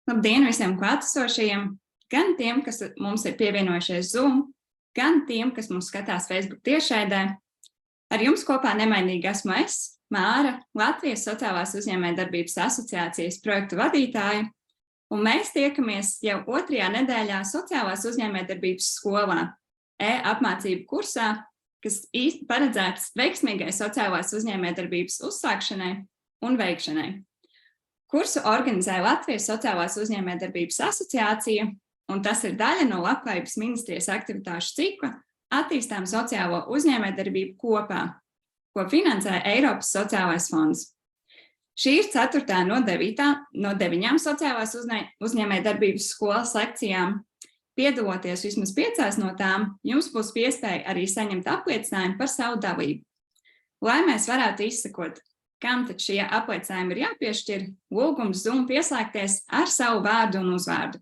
Labdien visiem klātesošajiem, gan tiem, kas mums ir pievienojušies Zoom, gan tiem, kas mums skatās Facebook tiešraidē. Ar jums kopā nemainīgi esmu es, Māra, Latvijas Sociālās uzņēmējdarbības asociācijas projektu vadītāja, un mēs tiekamies jau 2. nedēļā Sociālās uzņēmējdarbības skolā, e-apmācību kursā, kas īsti paredzēts veiksmīgai sociālās uzņēmējdarbības uzsākšanai un veikšanai. Kursu organizē Latvijas Sociālās uzņēmējdarbības asociācija, un tas ir daļa no Labklājības ministrijas aktivitāšu cikla Attīstām sociālo uzņēmējdarbību kopā, ko finansē Eiropas sociālais fonds. Šī ir 4. no 9 sociālās uzņēmējdarbības skolas lekcijām. Piedaloties vismaz 5 no tām, jums būs iespēja arī saņemt apliecinājumu par savu dalību. Lai mēs varētu izsekot, kam tad šie apliecinājumi ir jāpiešķir, lūgums Zoom pieslēgties ar savu vārdu un uzvārdu.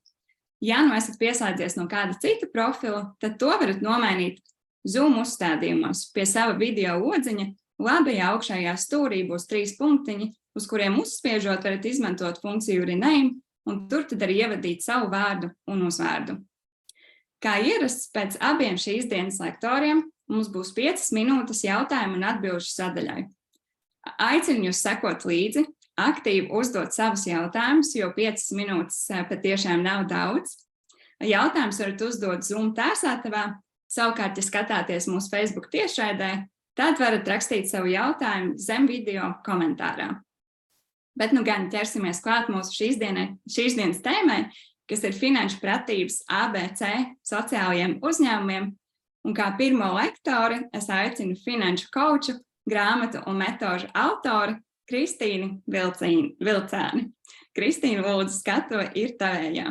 Ja nu esat pieslēdzies no kāda cita profila, tad to varat nomainīt Zoom uzstādījumos. Pie sava video odziņa labajā augšējā stūrī būs 3 punktiņi, uz kuriem uzspiežot varat izmantot funkciju rename, un tur tad arī ievadīt savu vārdu un uzvārdu. Kā ierasts pēc abiem šīs dienas lektoriem, mums būs 5 minūtes jautājumu un atbilžu sadaļai. Aicinu jūs sekot līdzi, aktīvi uzdot savus jautājumus, jo 5 minūtes patiešām nav daudz. Jautājumus varat uzdot Zoom tērsātavā, savukārt, ja skatāties mūsu Facebook tiešraidē, tad varat rakstīt savu jautājumu zem video komentārā. Bet nu gan ķersimies klāt mūsu šīs dienas tēmai, kas ir finanšu pratības ABC sociālajiem uzņēmumiem, un kā pirmo lektori es aicinu finanšu kauču, grāmatu un metožu autori Kristīnu Vilcēni. Kristīna, lūdzu, skatuve ir tavējā.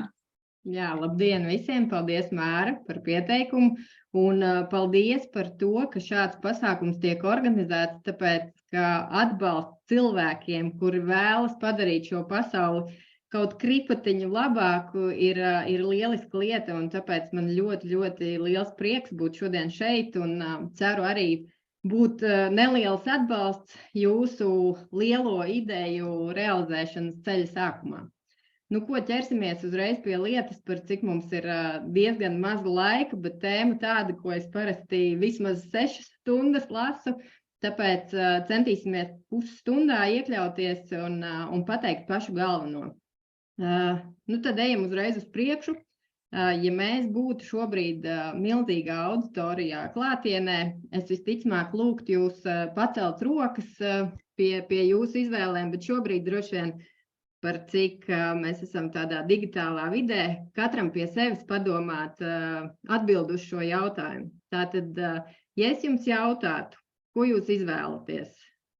Jā, labdien visiem! Paldies, Māra, par pieteikumu, un paldies par to, ka šāds pasākums tiek organizēts, tāpēc, ka atbalsts cilvēkiem, kuri vēlas padarīt šo pasauli kaut kripatiņu labāku, ir lieliska lieta, un tāpēc man ļoti, ļoti liels prieks būt šodien šeit, un ceru arī būt neliels atbalsts jūsu lielo ideju realizēšanas ceļa sākumā. Nu, ko ķersimies uzreiz pie lietas, par cik mums ir diezgan maz laika, bet tēma tāda, ko es parasti vismaz 6 stundas lasu, tāpēc centīsimies pusstundā iekļauties un pateikt pašu galveno. Nu, tad ejam uzreiz uz priekšu. Ja mēs būtu šobrīd milzīgā auditorijā klātienē, es visticamāk lūgtu jūs pacelt rokas pie jūsu izvēlēm, bet šobrīd droši vien par cik mēs esam tādā digitālā vidē, katram pie sevis padomāt atbildu uz šo jautājumu. Tātad, ja es jums jautātu, ko jūs izvēlaties?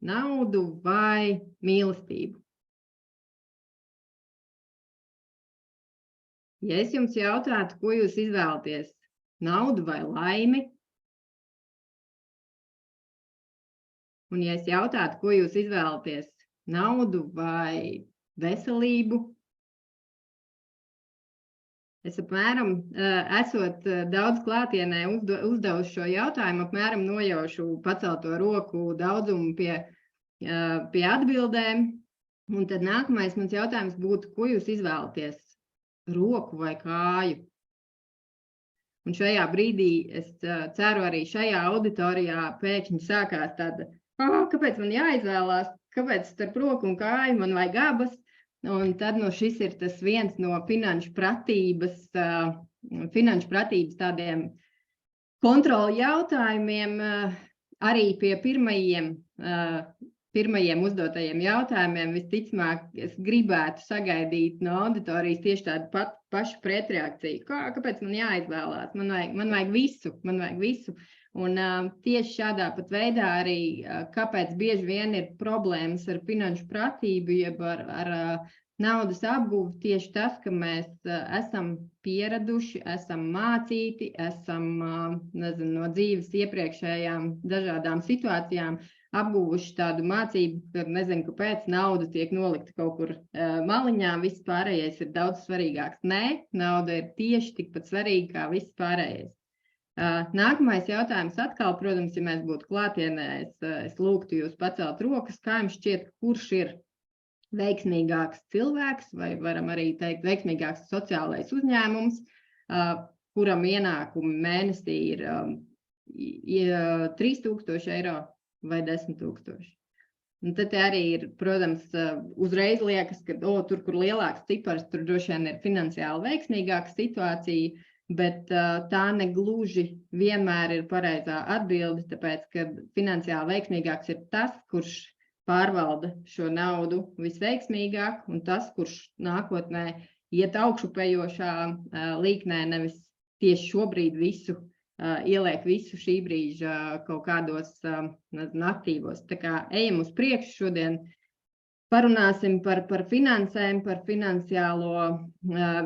Naudu vai mīlestību? Ja es jums jautātu, ko jūs izvēlaties? Naudu vai laimi? Un ja es jautātu, ko jūs izvēlaties? Naudu vai veselību? Es apmēram, esot daudz klātienē uzdevuši šo jautājumu, apmēram nojaušu pacelto roku daudzumu pie atbildēm. Un tad nākamais mans jautājums būtu, ko jūs izvēlaties? Roku vai kāju? Un šajā brīdī es ceru arī šajā auditorijā pēkšņi sākās tāda, kāpēc man jāizvēlās, kāpēc starp roku un kāju man vajag abas? Un tad šis ir tas viens no finanšu pratības tādiem kontroli jautājumiem, arī pie pirmajiem uzdotajiem jautājumiem, visticamāk, es gribētu sagaidīt no auditorijas tieši tādu pašu pretreakciju. Kāpēc man jāizvēlās? Man vajag visu. Un tieši šādā pat veidā arī, kāpēc bieži vien ir problēmas ar finanšu pratību, jeb ar naudas apgūvi, tieši tas, ka mēs esam pieraduši, esam mācīti, esam no dzīves iepriekšējām dažādām situācijām apguvuši tādu mācību, ka nezinu, kāpēc nauda tiek nolikta kaut kur maliņā, viss pārējais ir daudz svarīgāks. Nē, nauda ir tieši tikpat svarīga kā viss pārējais. Nākamais jautājums atkal, protams, ja mēs būtu klātienē, es lūgtu jūs pacelt rokas, kā jums šķiet, kurš ir veiksmīgāks cilvēks, vai varam arī teikt veiksmīgāks sociālais uzņēmums, kuram ienākumi mēnesī ir 3000 eiro vai 10 000. Un tad arī ir, protams, uzreiz liekas, ka tur, kur lielāks cipars, tur droši vien ir finansiāli veiksmīgāka situācija, bet tā negluži vienmēr ir pareizā atbilde, tāpēc, ka finansiāli veiksmīgāks ir tas, kurš pārvalda šo naudu visveiksmīgāk, un tas, kurš nākotnē iet augšupejošā līknē, nevis tieši šobrīd ieliek visu šī brīža kaut kādos aktīvos. Tā kā ejam uz priekšu šodien, parunāsim par finansēm, par finansiālo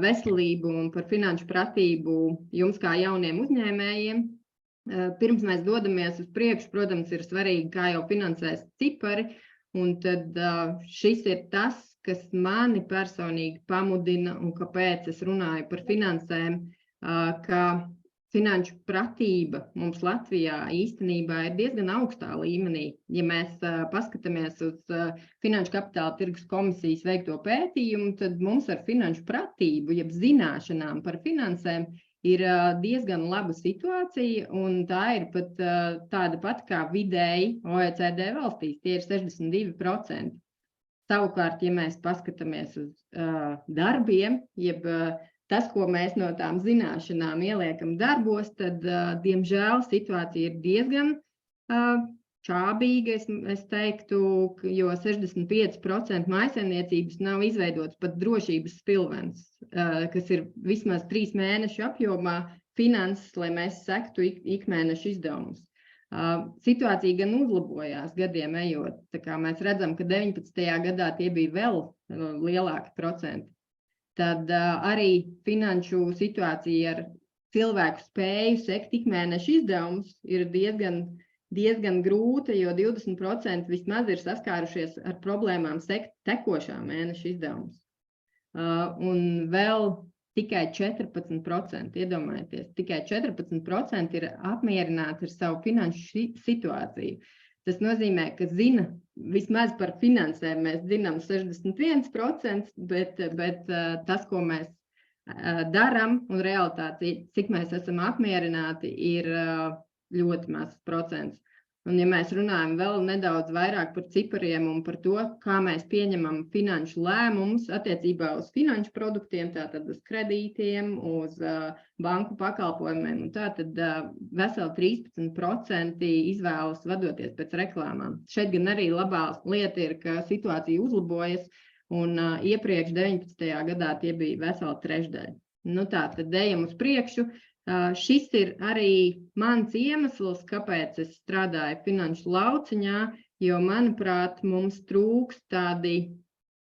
veselību un par finanšu pratību jums kā jauniem uzņēmējiem. Pirms mēs dodamies uz priekšu, protams, ir svarīgi, kā jau finansēs cipari, un tad šis ir tas, kas mani personīgi pamudina un kāpēc es runāju par finansēm, ka finanšu pratība mums Latvijā īstenībā ir diezgan augstā līmenī. Ja mēs paskatāmies uz Finanšu kapitāla tirgus komisijas veikto pētījumu, tad mums ar finanšu pratību, jeb zināšanām par finansēm, ir diezgan laba situācija, un tā ir pat tāda pat kā vidēji OECD valstīs, tie ir 62%. Savukārt, ja mēs paskatāmies uz darbiem, jeb tas, ko mēs no tām zināšanām ieliekam darbos, tad, diemžēl, situācija ir diezgan čābīga, es teiktu, jo 65% mājsaimniecības nav izveidotas pat drošības spilvens, kas ir vismaz 3 mēnešu apjomā finanses, lai mēs sektu ikmēnešu izdevumus. Situācija gan uzlabojās gadiem ejot, tā kā mēs redzam, ka 19. gadā tie bija vēl lielāki procenti. Tad arī finanšu situācija ar cilvēku spēju sekt ikmēnešu izdevumus ir diezgan grūta, jo 20% vismaz ir saskārušies ar problēmām sekt tekošā mēneša izdevumus. Un vēl tikai 14%, iedomājieties, tikai 14% ir apmierināti ar savu finanšu situāciju. Tas nozīmē, ka vismaz par finansēm mēs zinām 61%, bet tas, ko mēs darām un realitāte, cik mēs esam apmierināti, ir ļoti mazs procents. Un ja mēs runājam vēl nedaudz vairāk par cipariem un par to, kā mēs pieņemam finanšu lēmumus attiecībā uz finanšu produktiem, tātad uz kredītiem, uz banku pakalpojumiem, un tātad veseli 13% izvēlas vadoties pēc reklāmām. Šeit gan arī labā lieta ir, ka situācija uzlabojas, un iepriekš 19. gadā tie bija veseli trešdaļa. Nu tā, tad ejam uz priekšu. Šis ir arī mans iemesls, kāpēc es strādāju finanšu lauciņā, jo, manuprāt, mums trūkst tādi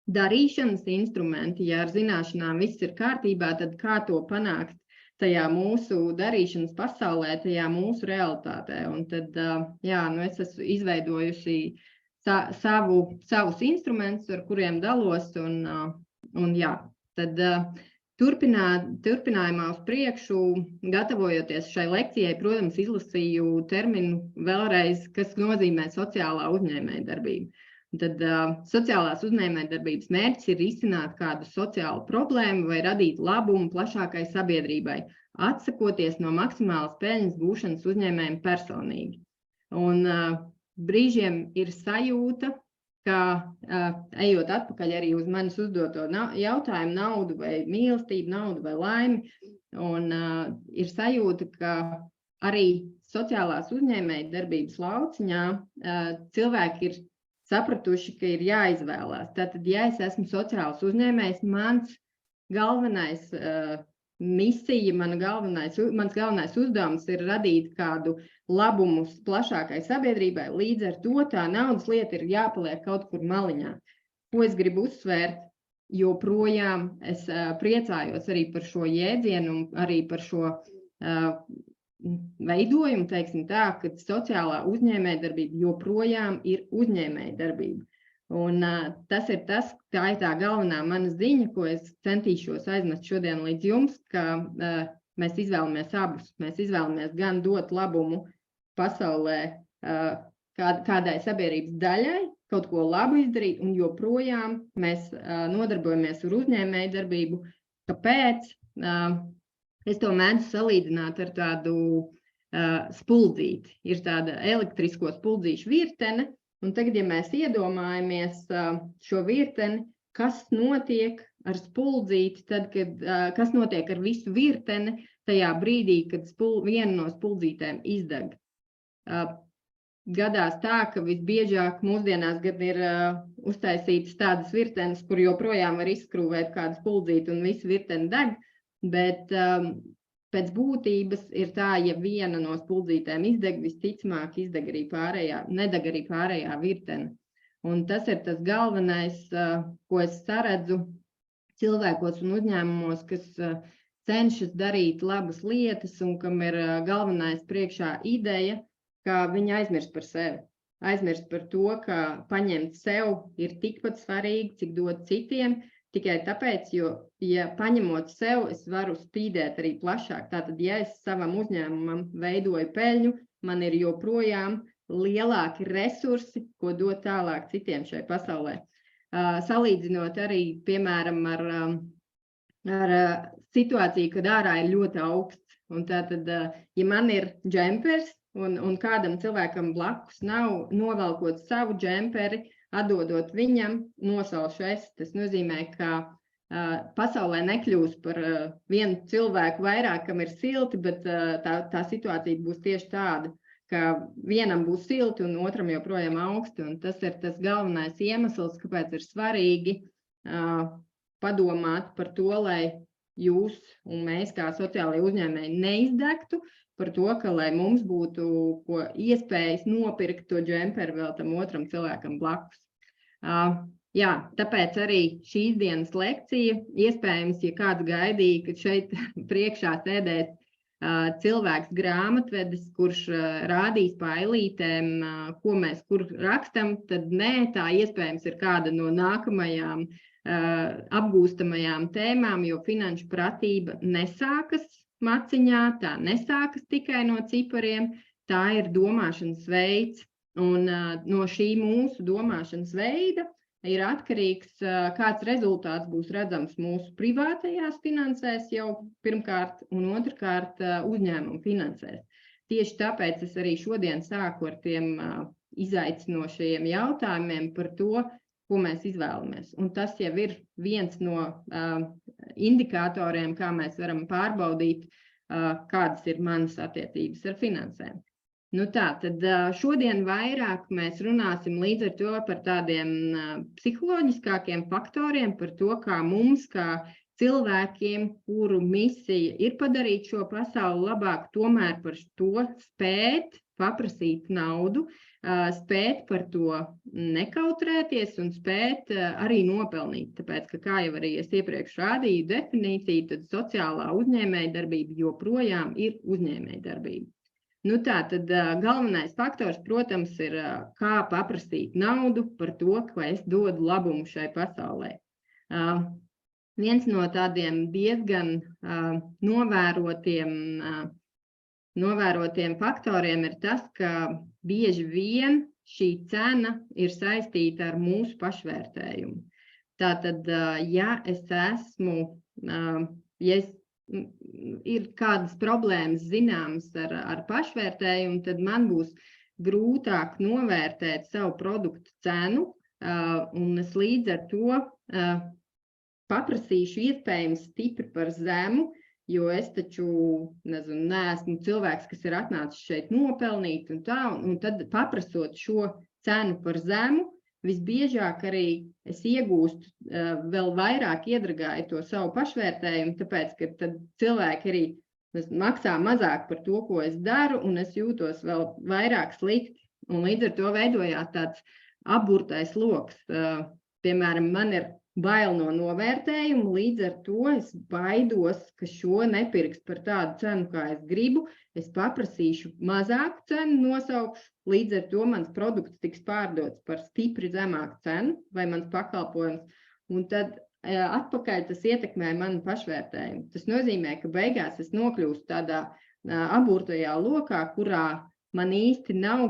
darīšanas instrumenti. Ja ar zināšanām viss ir kārtībā, tad kā to panākt tajā mūsu darīšanas pasaulē, tajā mūsu realitātē. Un tad, es esmu izveidojusi savus instrumentus, ar kuriem dalos, un tad turpinājumā uz priekšu, gatavojoties šai lekcijai, protams, izlasīju terminu vēlreiz, kas nozīmē sociālā uzņēmējdarbība. Tad sociālās uzņēmējdarbības mērķis ir risināt kādu sociālu problēmu vai radīt labumu plašākai sabiedrībai, atsakoties no maksimālas peļņas gūšanas uzņēmējiem personīgi. Un brīžiem ir sajūta, ka ejot atpakaļ arī uz manis uzdoto jautājumu, naudu vai mīlestību, naudu vai laimi, un ir sajūta, ka arī sociālās uzņēmējdarbības lauciņā cilvēki ir sapratuši, ka ir jāizvēlās. Tātad, ja es esmu sociāls uzņēmējs, mans galvenais misija, mans galvenais uzdevums ir radīt kādu labumu plašākai sabiedrībai, līdz ar to tā naudas lieta ir jāpaliek kaut kur maliņā. Ko es gribu uzsvērt, joprojām es priecājos arī par šo jēdzienu un arī par šo veidojumu, teiksim tā, ka sociālā uzņēmējdarbība joprojām ir uzņēmējdarbība. Un tā ir tā galvenā mana ziņa, ko es centīšos aiznest šodien līdz jums, ka mēs izvēlamies abus. Mēs izvēlamies gan dot labumu pasaulē kādai sabiedrības daļai, kaut ko labu izdarīt, un joprojām mēs nodarbojamies ar uzņēmēju darbību. Kāpēc? Es to mēdzu salīdzināt ar tādu spuldzīti. Ir tāda elektrisko spuldzīšu virtene, un tagad, ja mēs iedomājamies šo virteni, kas notiek ar spuldzīti, tad, kas notiek ar visu virteni tajā brīdī, kad viena no spuldzītēm izdeg. Gadās tā, ka visbiežāk mūsdienās gan ir uztaisītas tādas virtenes, kur joprojām var izskrūvēt kādu spuldzīti un visu virteni deg, bet pēc būtības ir tā, ja viena no spuldzītēm izdeg, visticamāk nedeg arī pārējā virtene. Un tas ir tas galvenais, ko es saredzu cilvēkos un uzņēmumos, kas cenšas darīt labas lietas un kam ir galvenais priekšā ideja, ka viņi aizmirst par sevi. Aizmirst par to, ka paņemt sev ir tikpat svarīgi, cik dot citiem, tikai tāpēc, jo, ja paņemot sev, es varu spīdēt arī plašāk. Tātad, ja es savam uzņēmumam veidoju peļņu, man ir joprojām lielāki resursi, ko dot tālāk citiem šai pasaulē. Salīdzinot arī, piemēram, ar situāciju, kad ārā ir ļoti augsts. Un tātad, ja man ir džempers, un kādam cilvēkam blakus nav novelkot savu džemperi, atdodot viņam, nosalšu es. Tas nozīmē, ka pasaulē nekļūs par vienu cilvēku vairāk, kam ir silti, bet tā situācija būs tieši tāda, ka vienam būs silti un otram joprojām augsti. Un tas ir tas galvenais iemesls, kāpēc ir svarīgi padomāt par to, lai jūs un mēs kā sociālai uzņēmēji neizdegtu, par to, ka lai mums būtu iespējas nopirkt to džemperi vēl tam otram cilvēkam blakus. Jā, tāpēc arī šīs dienas lekcija, iespējams, ja kāds gaidīja, ka šeit priekšā sēdēs cilvēks grāmatvedis, kurš rādīs pa ailītēm, ko mēs kur rakstam, tad nē, tā iespējams ir kāda no nākamajām apgūstamajām tēmām, jo finanšu pratība nesākas maciņā, tā nesākas tikai no cipariem, tā ir domāšanas veids, un no šī mūsu domāšanas veida ir atkarīgs, kāds rezultāts būs redzams mūsu privātajās finansēs jau pirmkārt, un otrkārt uzņēmumu finansēs. Tieši tāpēc es arī šodien sāku ar tiem izaicinošajiem jautājumiem par to, ko mēs izvēlamies. Un tas jau ir viens no indikatoriem, kā mēs varam pārbaudīt, kādas ir manas attiecības ar finansēm. Nu tā, tad šodien vairāk mēs runāsim līdz ar to par tādiem psiholoģiskākiem faktoriem, par to, kā mums, kā cilvēkiem, kuru misija ir padarīt šo pasauli labāk, tomēr par to spēt paprasīt naudu, spēt par to nekautrēties un spēt arī nopelnīt. Tāpēc, ka kā jau arī es iepriekš rādīju definīciju, tad sociālā uzņēmēja darbība joprojām ir uzņēmēja darbība. Nu tā, tad galvenais faktors, protams, ir kā paprasīt naudu par to, ka es dodu labumu šai pasaulē. Viens no tādiem diezgan novērotiem faktoriem ir tas, ka bieži vien šī cena ir saistīta ar mūsu pašvērtējumu. Tātad, ja ir kādas problēmas zināmas ar pašvērtējumu, tad man būs grūtāk novērtēt savu produktu cenu, un es līdz ar to paprasīšu iespējams stipri par zemu, jo es taču, neesmu cilvēks, kas ir atnācis šeit nopelnīt un tā, un tad paprasot šo cenu par zemu, visbiežāk arī es iegūstu vēl vairāk iedragāju to savu pašvērtējumu, tāpēc, ka tad cilvēki arī maksā mazāk par to, ko es daru, un es jūtos vēl vairāk slikti, un līdz ar to veidojās tāds apburtais loks. Piemēram, man ir bail no novērtējumu, līdz ar to es baidos, ka šo nepirks par tādu cenu, kā es gribu. Es paprasīšu mazāku cenu, nosaukšu, līdz ar to mans produkts tiks pārdots par stipri zemāku cenu vai mans pakalpojums. Un tad atpakaļ tas ietekmē manu pašvērtējumu. Tas nozīmē, ka beigās es nokļūstu tādā aburtajā lokā, kurā man īsti nav,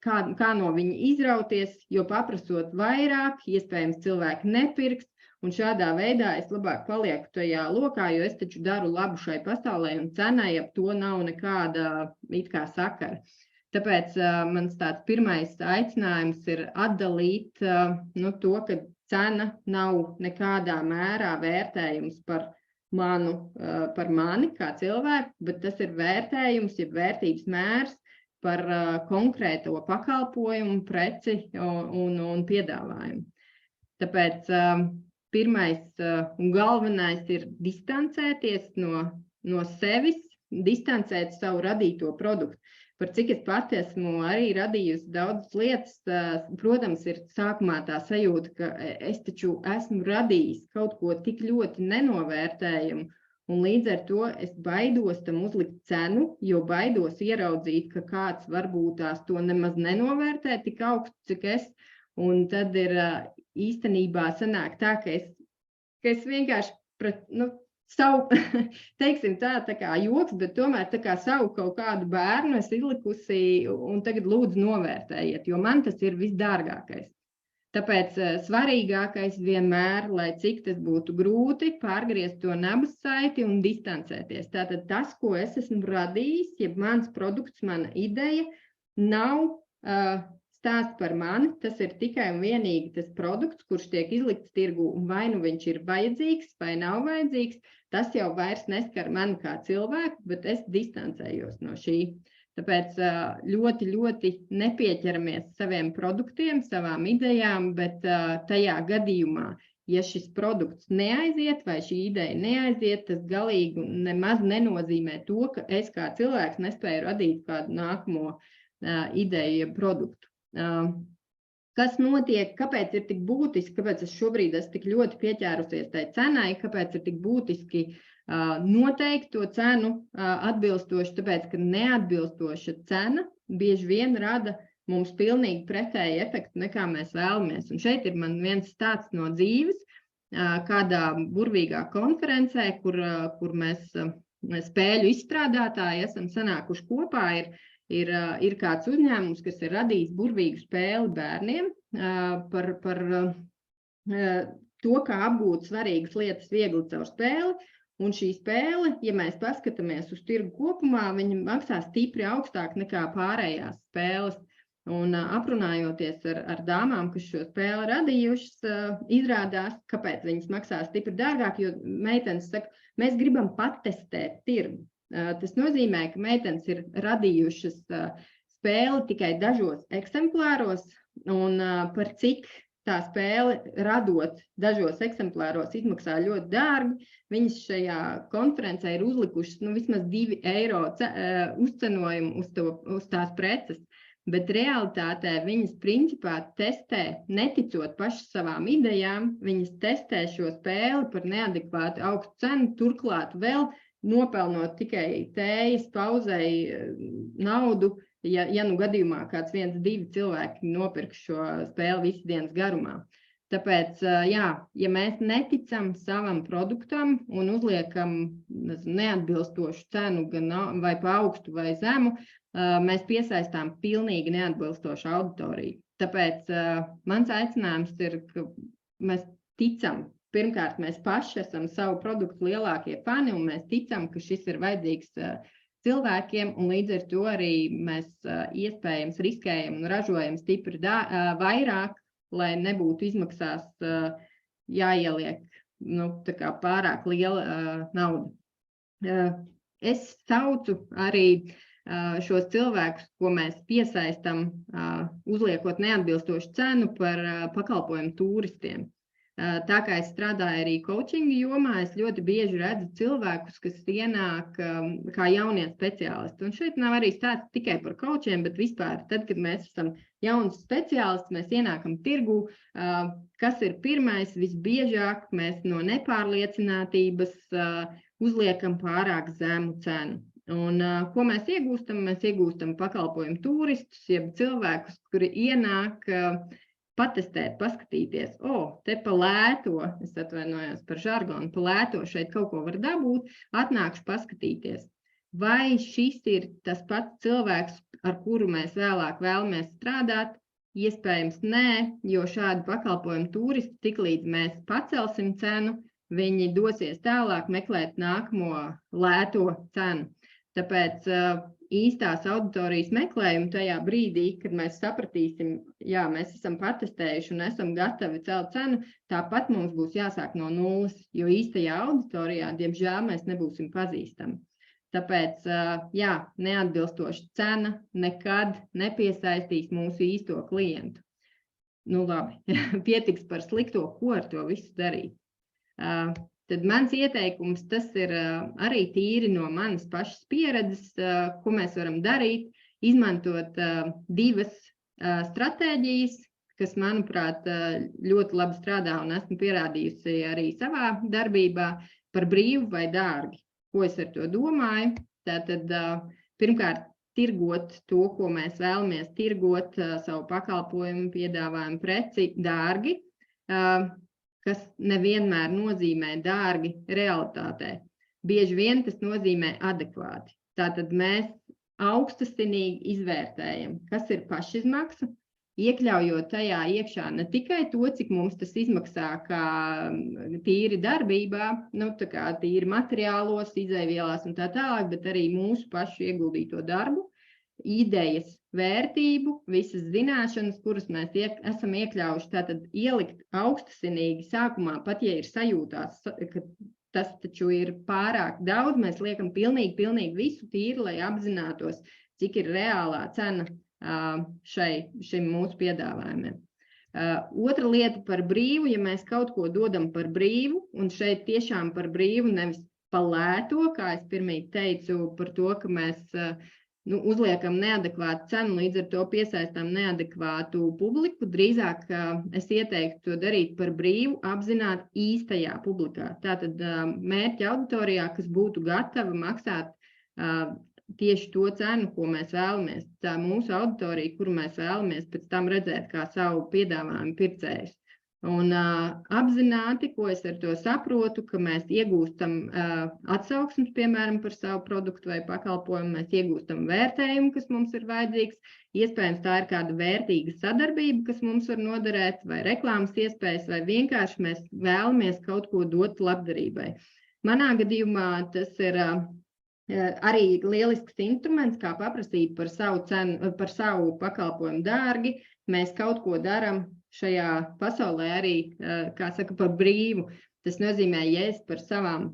kā no viņa izrauties, jo paprasot vairāk, iespējams cilvēki nepirks, un šādā veidā es labāk palieku tajā lokā, jo es taču daru labu šai pasaulē, un cenai ap to nav nekāda it kā sakara. Tāpēc mans tāds pirmais aicinājums ir atdalīt to, ka cena nav nekādā mērā vērtējums par mani kā cilvēku, bet tas ir vērtējums, ja vērtības mērs par konkrēto pakalpojumu, preci un piedāvājumu. Tāpēc pirmais un galvenais ir distancēties no sevis, distancēt savu radīto produktu. Par cik es pati esmu arī radījusi daudzas lietas, protams, ir sākumā tā sajūta, ka es taču esmu radījis kaut ko tik ļoti nenovērtējumu, un līdz ar to es baidos tam uzlikt cenu, jo baidos ieraudzīt, ka kāds varbūt tās to nemaz nenovērtē tik augstu, cik es, un tad ir īstenībā sanāk tā, ka es vienkārši pret, savu, teiksim tā kā joks, bet tomēr tā kā savu kaut kādu bērnu es izlikusi un tagad lūdzu novērtējiet, jo man tas ir visdārgākais. Tāpēc svarīgākais vienmēr, lai cik tas būtu grūti, pārgriezt to nabas saiti un distancēties. Tātad tas, ko es esmu radījis, ja mans produkts, mana ideja, nav stāsts par mani, tas ir tikai un vienīgi tas produkts, kurš tiek izlikts tirgu, un vai nu viņš ir vajadzīgs vai nav vajadzīgs, tas jau vairs neskar mani kā cilvēku, bet es distancējos no šī. Tāpēc ļoti, ļoti nepieķeramies saviem produktiem, savām idejām, bet tajā gadījumā, ja šis produkts neaiziet vai šī ideja neaiziet, tas galīgi nemaz nenozīmē to, ka es kā cilvēks nespēju radīt kādu nākamo ideju produktu. Kas notiek, kāpēc ir tik būtiski, kāpēc es šobrīd esmu tik ļoti pieķērusies tai cenai, kāpēc ir tik būtiski noteikt to cenu atbilstoši, tāpēc, ka neatbilstoša cena bieži vien rada mums pilnīgi pretēju efektu, nekā mēs vēlamies. Un šeit ir man viens stāsts no dzīves, kādā burvīgā konferencē, kur mēs spēļu izstrādātāji esam sanākuši kopā, ir kāds uzņēmums, kas ir radījis burvīgu spēli bērniem par to, kā apgūt svarīgas lietas viegli caur spēli. Un šī spēle, ja mēs paskatāmies uz tirgu kopumā, viņa maksā stipri augstāk nekā pārējās spēles. Un aprunājoties ar dāmām, kas šo spēli radījušas, izrādās, kāpēc viņas maksā stipri dārgāk, jo meitenes saka, mēs gribam patestēt tirgu. Tas nozīmē, ka meitenes ir radījušas spēli tikai dažos eksemplāros, un par cik tā spēle radot dažos eksemplāros izmaksā ļoti dārgi, viņas šajā konferencē ir uzlikušas vismaz 2 eiro uzcenojumu uz tās preces, bet realitātē viņas principā testē, neticot pašas savām idejām, viņas testē šo spēli par neadekvāti augstu cenu, turklāt vēl nopelnot tikai tējas pauzei naudu, ja nu gadījumā kāds 1-2 cilvēki nopirks šo spēli visu dienas garumā. Tāpēc, ja mēs neticam savam produktam un uzliekam neatbilstošu cenu vai pa augstu vai zemu, mēs piesaistām pilnīgi neatbilstošu auditoriju. Tāpēc mans aicinājums ir, ka mēs ticam. Pirmkārt, mēs paši esam savu produktu lielākie fani, un mēs ticam, ka šis ir vajadzīgs cilvēkiem, un līdz ar to arī mēs iespējams riskējam un ražojam stipri vairāk, lai nebūtu izmaksās jāieliek tā kā pārāk liela nauda. Es saucu arī šos cilvēkus, ko mēs piesaistam, uzliekot neatbilstošu cenu par pakalpojumu turistiem. Tā kā es strādāju arī coachinga jomā, es ļoti bieži redzu cilvēkus, kas ienāk kā jaunie speciālisti. Un šeit nav arī stāsts tikai par coachiem, bet vispār tad, kad mēs esam jauns speciālists, mēs ienākam tirgu, kas ir pirmais, visbiežāk mēs no nepārliecinātības uzliekam pārāk zemu cenu. Un ko mēs iegūstam? Mēs iegūstam pakalpojumu turistus, jeb cilvēkus, kuri ienāk patestēt, paskatīties, te pa lēto, es atvainojos par žargonu, pa lēto šeit kaut ko var dabūt, atnākšu paskatīties. Vai šis ir tas pats cilvēks, ar kuru mēs vēlāk vēlamies strādāt? Iespējams, nē, jo šādi pakalpojumu turisti, tiklīdz mēs pacelsim cenu, viņi dosies tālāk meklēt nākamo lēto cenu. Tāpēc īstās auditorijas meklējumu tajā brīdī, kad mēs sapratīsim, jā, mēs esam patestējuši un esam gatavi celt cenu, tāpat mums būs jāsāk no nulles, jo īstajā auditorijā, diemžēl, mēs nebūsim pazīstami. Tāpēc, jā, neatbilstoša cena nekad nepiesaistīs mūsu īsto klientu. Nu labi, pietiks par slikto, ko ar to visu darīt. Tad mans ieteikums, tas ir arī tīri no manas pašas pieredzes, ko mēs varam darīt, izmantot divas stratēģijas, kas, manuprāt, ļoti labi strādā un esmu pierādījusi arī savā darbībā par brīvu vai dārgi. Ko es ar to domāju? Tātad, pirmkārt, tirgot to, ko mēs vēlamies tirgot, savu pakalpojumu, piedāvājumu preci dārgi, kas nevienmēr nozīmē dārgi realitātē. Bieži vien tas nozīmē adekvāti. Tātad mēs augstasinīgi izvērtējam, kas ir pašizmaksa, iekļaujot tajā iekšā ne tikai to, cik mums tas izmaksā kā tīri darbībā, nu, tā kā tīri materiālos, izēvielās un tā tālāk, bet arī mūsu pašu ieguldīto darbu, idejas, vērtību, visas zināšanas, kuras mēs esam iekļaujuši, tātad ielikt augstasinīgi sākumā, pat ja ir sajūtās, ka tas taču ir pārāk daudz, mēs liekam pilnīgi visu tīri, lai apzinātos, cik ir reālā cena šim mūsu piedāvājumiem. Otra lieta par brīvu, ja mēs kaut ko dodam par brīvu, un šeit tiešām par brīvu, nevis pa lēto, kā es pirmīt teicu, par to, ka mēs uzliekam neadekvātu cenu, līdz ar to piesaistām neadekvātu publiku. Drīzāk es ieteiktu to darīt par brīvu, apzināt īstajā publikā. Tātad mērķa auditorijā, kas būtu gatava maksāt tieši to cenu, ko mēs vēlamies. Tā mūsu auditorija, kuru mēs vēlamies pēc tam redzēt kā savu piedāvājumu pircējus. Un apzināti, ko es ar to saprotu, ka mēs iegūstam atsauksmes, piemēram, par savu produktu vai pakalpojumu, mēs iegūstam vērtējumu, kas mums ir vajadzīgs, iespējams tā ir kāda vērtīga sadarbība, kas mums var noderēt, vai reklāmas iespējas, vai vienkārši mēs vēlamies kaut ko dot labdarībai. Manā gadījumā tas ir arī lielisks instruments, kā paprasīt par savu pakalpojumu dārgi, mēs kaut ko daram šajā pasaulē arī, kā saka, par brīvu. Tas nozīmē, ja es par savām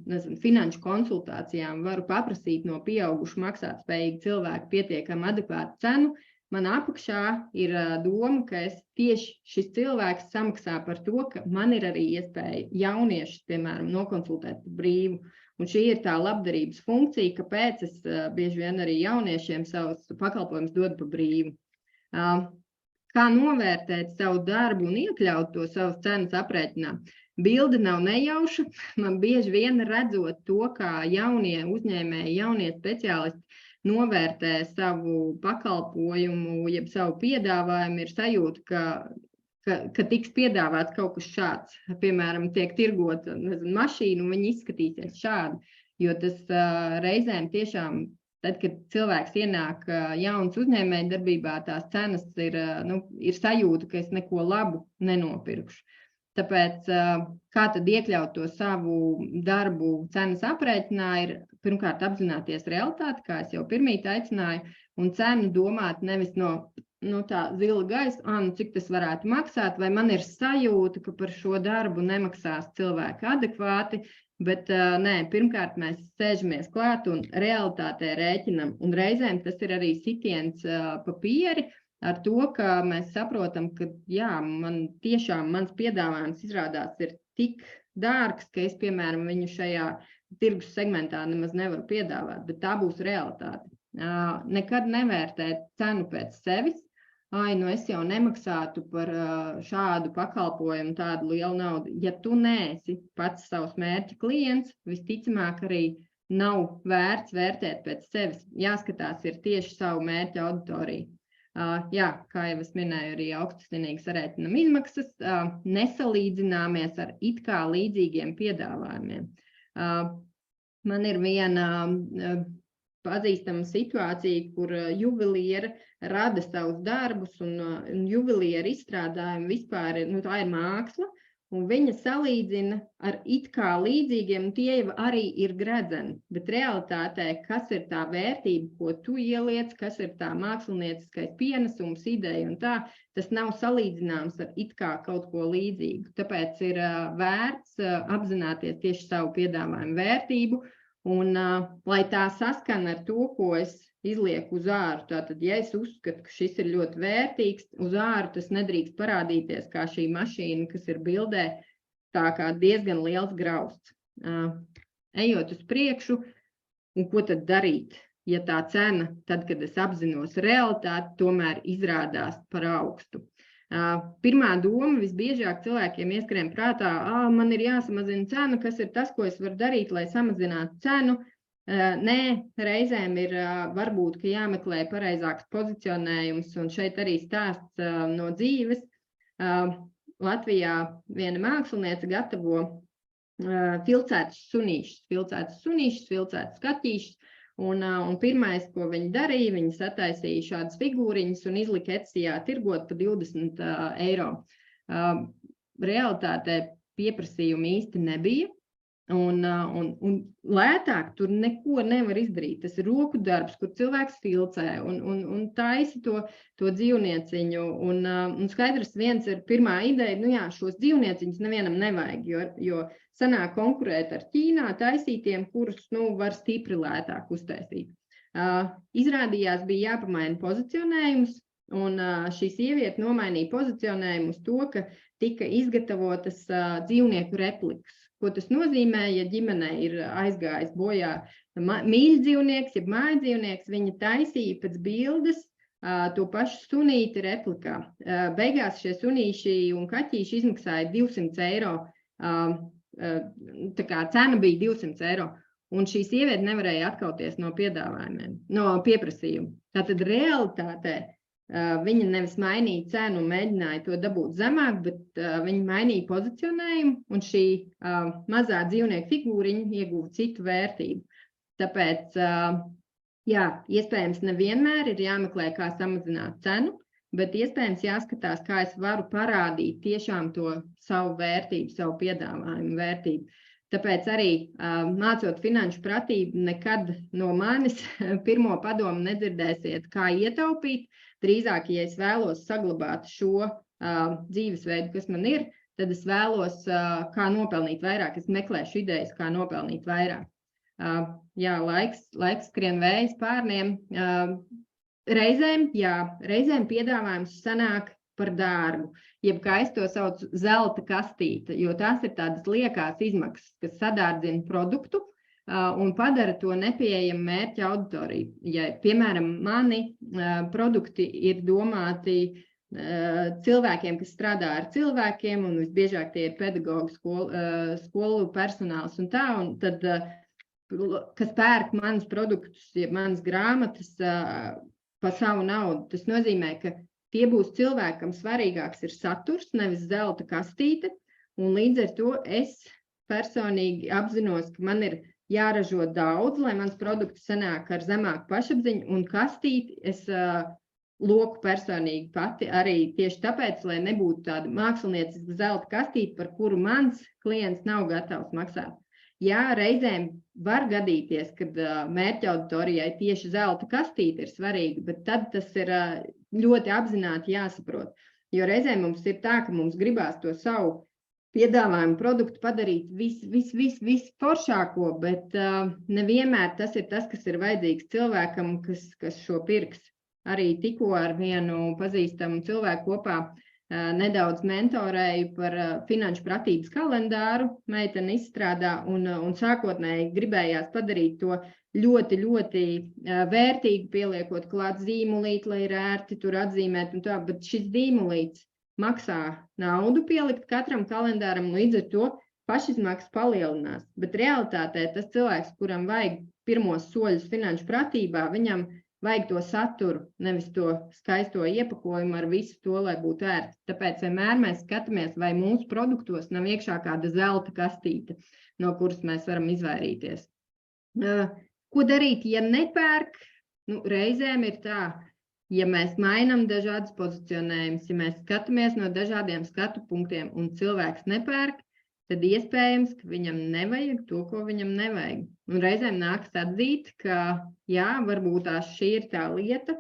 finanšu konsultācijām varu paprasīt no pieaugušu maksātspējīgu cilvēku pietiekami adekvātu cenu, man apakšā ir doma, ka tieši šis cilvēks samaksā par to, ka man ir arī iespēja jauniešus, piemēram, nokonsultēt par brīvu. Un šī ir tā labdarības funkcija, kāpēc es bieži vien arī jauniešiem savus pakalpojumus dodu par brīvu. Kā novērtēt savu darbu un iekļaut to savas cenas aprēķinā? Bilde nav nejauša. Man bieži vien redzot to, kā jaunie uzņēmēji, jaunie speciālisti novērtē savu pakalpojumu, jeb savu piedāvājumu, ir sajūta, ka tiks piedāvāts kaut kas šāds. Piemēram, tiek tirgota mašīna un viņi izskatīsies šādi, jo tas reizēm tiešām tad, kad cilvēks ienāk jauns uzņēmēju darbībā, tās cenas ir sajūta, ka es neko labu nenopirkšu. Tāpēc, kā tad iekļaut to savu darbu cenas aprēķinā, ir pirmkārt apzināties realitāti, kā es jau pirmīt aicināju, un cenu domāt nevis no tā zila gaisa, cik tas varētu maksāt, vai man ir sajūta, ka par šo darbu nemaksās cilvēki adekvāti, bet nē, pirmkārt mēs sēžamies klāt un realitātē rēķinam. Un reizēm tas ir arī sitiens papīri ar to, ka mēs saprotam, ka jā, mans piedāvājums izrādās ir tik dārgs, ka es, piemēram, viņu šajā tirgus segmentā nemaz nevaru piedāvāt, bet tā būs realitāte. Nekad nevērtēt cenu pēc sevis. Es jau nemaksātu par šādu pakalpojumu tādu lielu naudu. Ja tu neesi pats savs mērķa klients, visticamāk arī nav vērts vērtēt pēc sevis. Jāskatās ir tieši savu mērķa auditoriju. Jā, kā jau es minēju, arī augstasinīgi sarēķinam izmaksas, nesalīdzināmies ar it kā līdzīgiem piedāvājumiem. Man ir viena pazīstama situācija, kur juveliera rada savus darbus un juveliera izstrādājumi vispār tā ir māksla, un viņa salīdzina ar it kā līdzīgiem, un tie jau arī ir gredzeni, bet realitātē, kas ir tā vērtība, ko tu ieliec, kas ir tā mākslinieciskais pienesums, ideja un tā, tas nav salīdzināms ar it kā kaut ko līdzīgu. Tāpēc ir vērts apzināties tieši savu piedāvājumu vērtību, un lai tā saskana ar to, ko es izlieku uz āru. Tātad, ja es uzskatu, ka šis ir ļoti vērtīgs, uz āru tas nedrīkst parādīties kā šī mašīna, kas ir bildē, tā kā diezgan liels grausts. Ejot uz priekšu, un ko tad darīt, ja tā cena, tad, kad es apzinos realitāti, tomēr izrādās par augstu. Pirmā doma visbiežāk cilvēkiem ieskrien prātā, man ir jāsamazina cena, kas ir tas, ko es varu darīt, lai samazinātu cenu. Nē, reizēm ir varbūt, ka jāmeklē pareizāks pozicionējums, un šeit arī stāsts no dzīves. Latvijā viena māksliniece gatavo filcētus sunīšus, filcētus kaķīšus, un pirmais, ko viņi darīja, viņi sataisīja šādas figūriņas un izlika Etsijā tirgot pa 20 eiro. Realitātē pieprasījumi īsti nebija. Un lētāk tur neko nevar izdarīt. Tas ir roku darbs, kur cilvēks filcē un taisa to dzīvnieciņu. Un skaidrs viens ir pirmā ideja, šos dzīvnieciņus nevienam nevajag, jo sanāk konkurēt ar Ķīnā taisītiem, kurus var stipri lētāk uztaisīt. Izrādījās bija jāpamaina pozicionējums, un šī sieviete nomainīja pozicionējumu uz to, ka tika izgatavotas dzīvnieku replikas. Ko tas nozīmē, ja ģimenē ir aizgājis bojā mīļdzīvnieks, ja mājdzīvnieks, viņa taisīja pēc bildes to pašu sunīti replikā. Beigās šie sunīši un kaķīši izmaksāja 200 eiro, tā kā cena bija 200 eiro, un šī sieviete nevarēja atkauties no piedāvājumiem, no pieprasījuma. Tātad realitātē viņa nevis mainīja cenu un mēģināja to dabūt zemāk, bet viņa mainīja pozicionējumu, un šī mazā dzīvnieku figūriņa ieguva citu vērtību. Tāpēc, iespējams, nevienmēr ir jāmeklē, kā samazināt cenu, bet iespējams jāskatās, kā es varu parādīt tiešām to savu vērtību, savu piedāvājumu vērtību. Tāpēc arī mācot finanšu pratību, nekad no manis pirmo padomu nedzirdēsiet, kā ietaupīt. Drīzāk, ja es vēlos saglabāt šo dzīvesveidu, kas man ir, tad es vēlos, kā nopelnīt vairāk. Es meklēšu idejas, kā nopelnīt vairāk. Laiks skrien vējas pārniem. Reizēm piedāvājums sanāk par dārgu, jeb kā es to saucu zelta kastīte, jo tās ir tādas liekās izmaksas, kas sadārdzina produktu, un padara to nepieejamu mērķa auditoriju. Ja, piemēram, mani produkti ir domāti cilvēkiem, kas strādā ar cilvēkiem, un visbiežāk tie ir pedagogi, skolu personāls un tā, un tad, kas pērk manas produktus, ja manas grāmatas pa savu naudu, tas nozīmē, ka tie būs cilvēkam svarīgāks ir saturs, nevis zelta kastīte, un līdz ar to es personīgi apzinos, ka man ir jāražo daudz, lai mans produkts sanāk ar zemāku pašapziņu, un kastīti es loku personīgi pati arī tieši tāpēc, lai nebūtu tāda mākslinieciska zelta kastīte, par kuru mans klients nav gatavs maksāt. Jā, reizēm var gadīties, kad mērķa auditorijai tieši zelta kastīte ir svarīga, bet tad tas ir ļoti apzināti jāsaprot. Jo reizēm mums ir tā, ka mums gribās to savu piedāvājumu produktu padarīt visforšāko, bet nevienmēr tas ir tas, kas ir vajadzīgs cilvēkam, kas šo pirks. Arī tikko ar vienu pazīstamu cilvēku kopā nedaudz mentorēju par finanšu pratības kalendāru, meitene izstrādā, un sākotnēji gribējās padarīt to ļoti, ļoti vērtīgu, pieliekot klāt zīmulīti, lai ir ērti tur atzīmēt un tā, bet šis zīmulīts maksā naudu pielikt katram kalendāram, līdz ar to pašizmaksas palielinās. Bet realitātē tas cilvēks, kuram vajag pirmos soļus finanšu pratībā, viņam vajag to saturu, nevis to skaisto iepakojumu ar visu to, lai būtu ērti. Tāpēc vienmēr mēs skatāmies, vai mūsu produktos nav iekšā kāda zelta kastīte, no kuras mēs varam izvairīties. Ko darīt, ja nepērk? Reizēm ir tā, ja mēs mainām dažādas pozicionējumus, ja mēs skatāmies no dažādiem skatu punktiem un cilvēks nepērk, tad iespējams, ka viņam nevajag to, ko viņam nevajag. Un reizēm nākas atzīt, ka jā, varbūt šī ir tā lieta,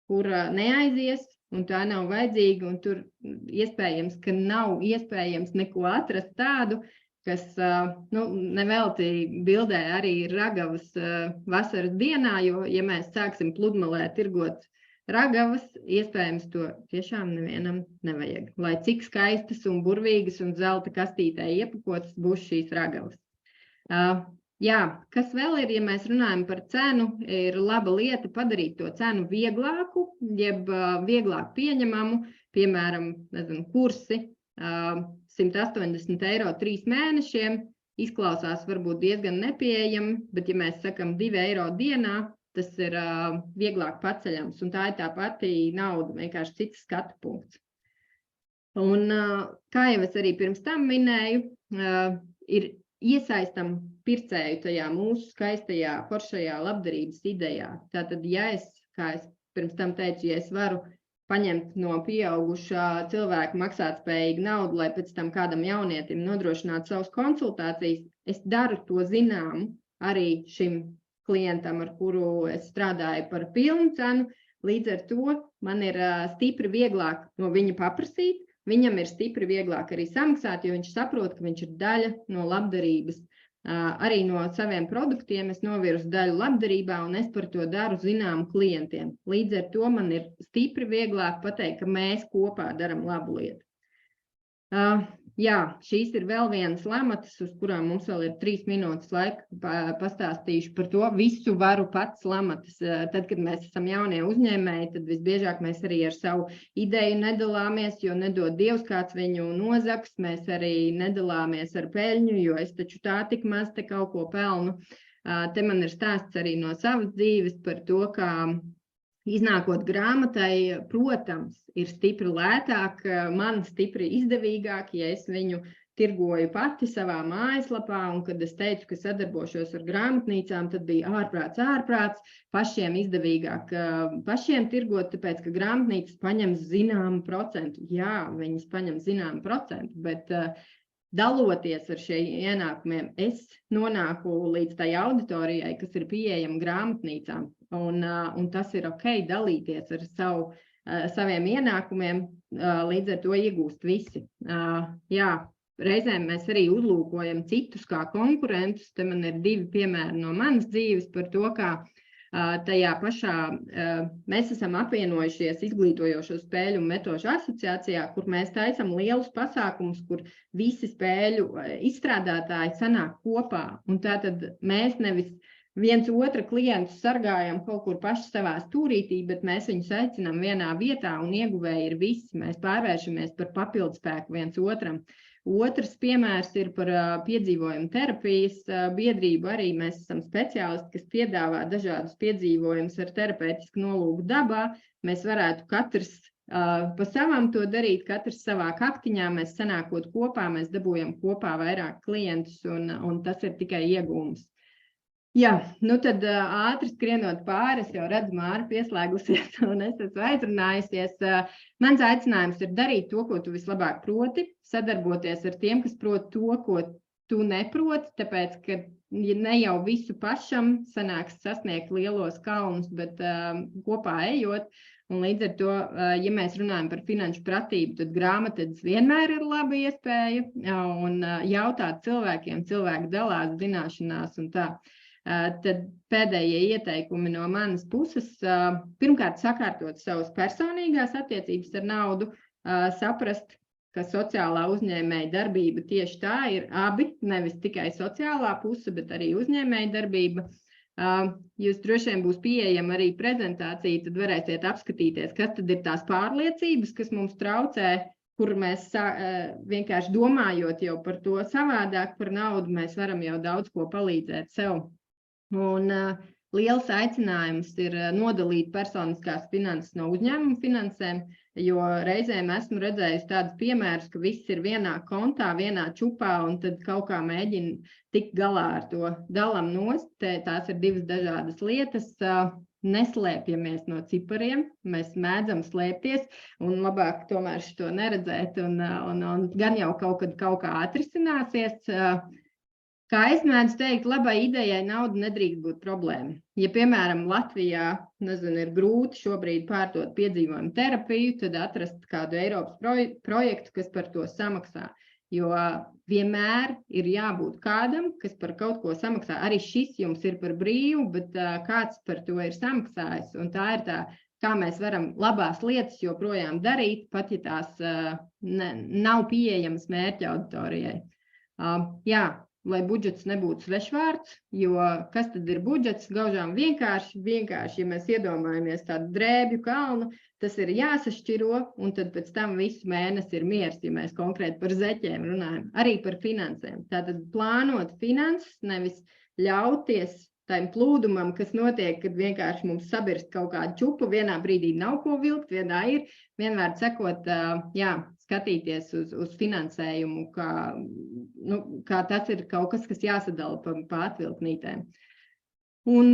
kur neaizies, un tā nav vajadzīga, un tur iespējams, ka nav iespējams neko atrast tādu, kas nevelti bildē arī ragavas vasaras dienā, jo, ja mēs sāksim pludmalē tirgot ragavas, iespējams, to tiešām nevienam nevajag. Lai cik skaistas un burvīgas un zelta kastītē iepakotas būs šīs ragavas. Jā, kas vēl ir, ja mēs runājam par cenu, ir laba lieta padarīt to cenu vieglāku, jeb vieglāk pieņemamu, piemēram, kursi 180 eiro 3 mēnešiem, izklausās varbūt diezgan nepieejami, bet ja mēs sakam 2 eiro dienā, tas ir vieglāk paceļams, un tā ir tā pati nauda, vienkārši cits skatu punkts. Un kā jau es arī pirms tam minēju, ir iesaistam pircēju tajā mūsu skaistajā, foršajā labdarības idejā. Tātad, ja es, kā es pirms tam teicu, ja es varu paņemt no pieaugušā cilvēka maksātspējīgu naudu, lai pēc tam kādam jaunietim nodrošinātu savas konsultācijas, es daru to zināmu arī šim klientam, ar kuru es strādāju par pilnu cenu, līdz ar to man ir stipri vieglāk no viņa paprasīt, viņam ir stipri vieglāk arī samaksāt, jo viņš saprot, ka viņš ir daļa no labdarības. Arī no saviem produktiem es novirzu daļu labdarībā, un es par to daru zināmu klientiem. Līdz ar to man ir stipri vieglāk pateikt, ka mēs kopā daram labu lietu. Jā, šīs ir vēl vienas lamatas, uz kurām mums vēl ir 3 minūtes laika, pastāstīšu par to. Visu varu pats lamatas. Tad, kad mēs esam jaunie uzņēmēji, tad visbiežāk mēs arī ar savu ideju nedalāmies, jo nedod Dievs kāds viņu nozags. Mēs arī nedalāmies ar peļņu, jo es taču tā tik maz te kaut ko pelnu. Te man ir stāsts arī no savas dzīves par to, kā iznākot grāmatai, protams, ir stipri lētāk, man stipri izdevīgāk, ja es viņu tirgoju pati savā mājaslapā, un kad es teicu, ka sadarbošos ar grāmatnīcām, tad bija ārprāts, pašiem izdevīgāk pašiem tirgot, tāpēc, ka grāmatnīcas paņem zināmu procentu. Jā, viņas paņem zināmu procentu, bet daloties ar šiem ienākumiem, es nonāku līdz tai auditorijai, kas ir pieejama grāmatnīcām. Un tas ir ok, dalīties ar saviem ienākumiem, līdz ar to iegūst visi. Jā, reizēm mēs arī uzlūkojam citus kā konkurentus. Te man ir 2 piemēri no manas dzīves par to, kā tajā pašā mēs esam apvienojušies Izglītojošo spēļu un metožu asociācijā, kur mēs taisam lielus pasākumus, kur visi spēļu izstrādātāji sanāk kopā. Un tātad mēs nevis viens otra klientus sargājam kaut kur paši savā stūrītī, bet mēs viņus aicinām vienā vietā un ieguvēji ir visi. Mēs pārvēršamies par papildspēku viens otram. Otrs piemērs ir par piedzīvojumu terapijas biedrību. Arī mēs esam speciālisti, kas piedāvā dažādus piedzīvojumus ar terapeitisku nolūku dabā. Mēs varētu katrs pa savam to darīt, katrs savā kaktiņā. Mēs sanākot kopā, mēs dabūjam kopā vairāk klientus, un tas ir tikai iegūms. Jā, nu tad ātri skrienot pāri, es jau redzu Māra pieslēgusies un es esmu aizrunājusies. Mans aicinājums ir darīt to, ko tu vislabāk proti, sadarboties ar tiem, kas prot to, ko tu neproti, tāpēc, ka ne jau visu pašam sanāks sasniegt lielos kalnus, bet kopā ejot. Un līdz ar to, ja mēs runājam par finanšu pratību, tad grāmatvedis vienmēr ir laba iespēja un jautāt cilvēkiem, cilvēki dalās zināšanās un tā. Tad pēdējie ieteikumi no manas puses. Pirmkārt, sakārtot savas personīgās attiecības ar naudu, saprast, ka sociālā uzņēmēja darbība tieši tā ir abi, nevis tikai sociālā puse, bet arī uzņēmēja darbība. Jūs droši vien būs pieejama arī prezentācija, tad varēsiet apskatīties, kas tad ir tās pārliecības, kas mums traucē, kur mēs vienkārši domājot jau par to savādāk par naudu, mēs varam jau daudz ko palīdzēt sev. Un liels aicinājums ir nodalīt personiskās finanses no uzņēmuma finansēm. Jo reizēm esmu redzējusi tādus piemērus, ka viss ir vienā kontā, vienā čupā, un tad kaut kā mēģina tikt galā ar to. Dalam nost, tās ir divas dažādas lietas. Neslēpjamies no cipariem, mēs mēdzam slēpties, un labāk tomēr šo neredzēt, un gan jau kaut kā atrisināsies. Kā es mēdzu teikt, labai idejai nauda nedrīkst būt problēma. Ja, piemēram, Latvijā, ir grūti šobrīd pārdot piedzīvojumu terapiju, tad atrast kādu Eiropas projektu, kas par to samaksā. Jo vienmēr ir jābūt kādam, kas par kaut ko samaksā. Arī šis jums ir par brīvu, bet kāds par to ir samaksājis. Un tā ir tā, kā mēs varam labās lietas joprojām darīt, pat ja tās nav pieejamas mērķa auditorijai. Jā, lai budžets nebūtu svešvārds, jo kas tad ir budžets? Gaužām vienkārši, ja mēs iedomājamies tādu drēbju kalnu, tas ir jāsašķiro, un tad pēc tam visu mēnesi ir miers, ja mēs konkrēti par zeķiem runājam, arī par finansēm. Tātad plānot finanses, nevis ļauties tam plūdumam, kas notiek, kad vienkārši mums sabirst kaut kādu čupu, vienā brīdī nav ko vilkt, vienā ir, vienmēr sekot, skatīties uz finansējumu, kā tas ir kaut kas, kas jāsadala pa atvilknītēm. Un,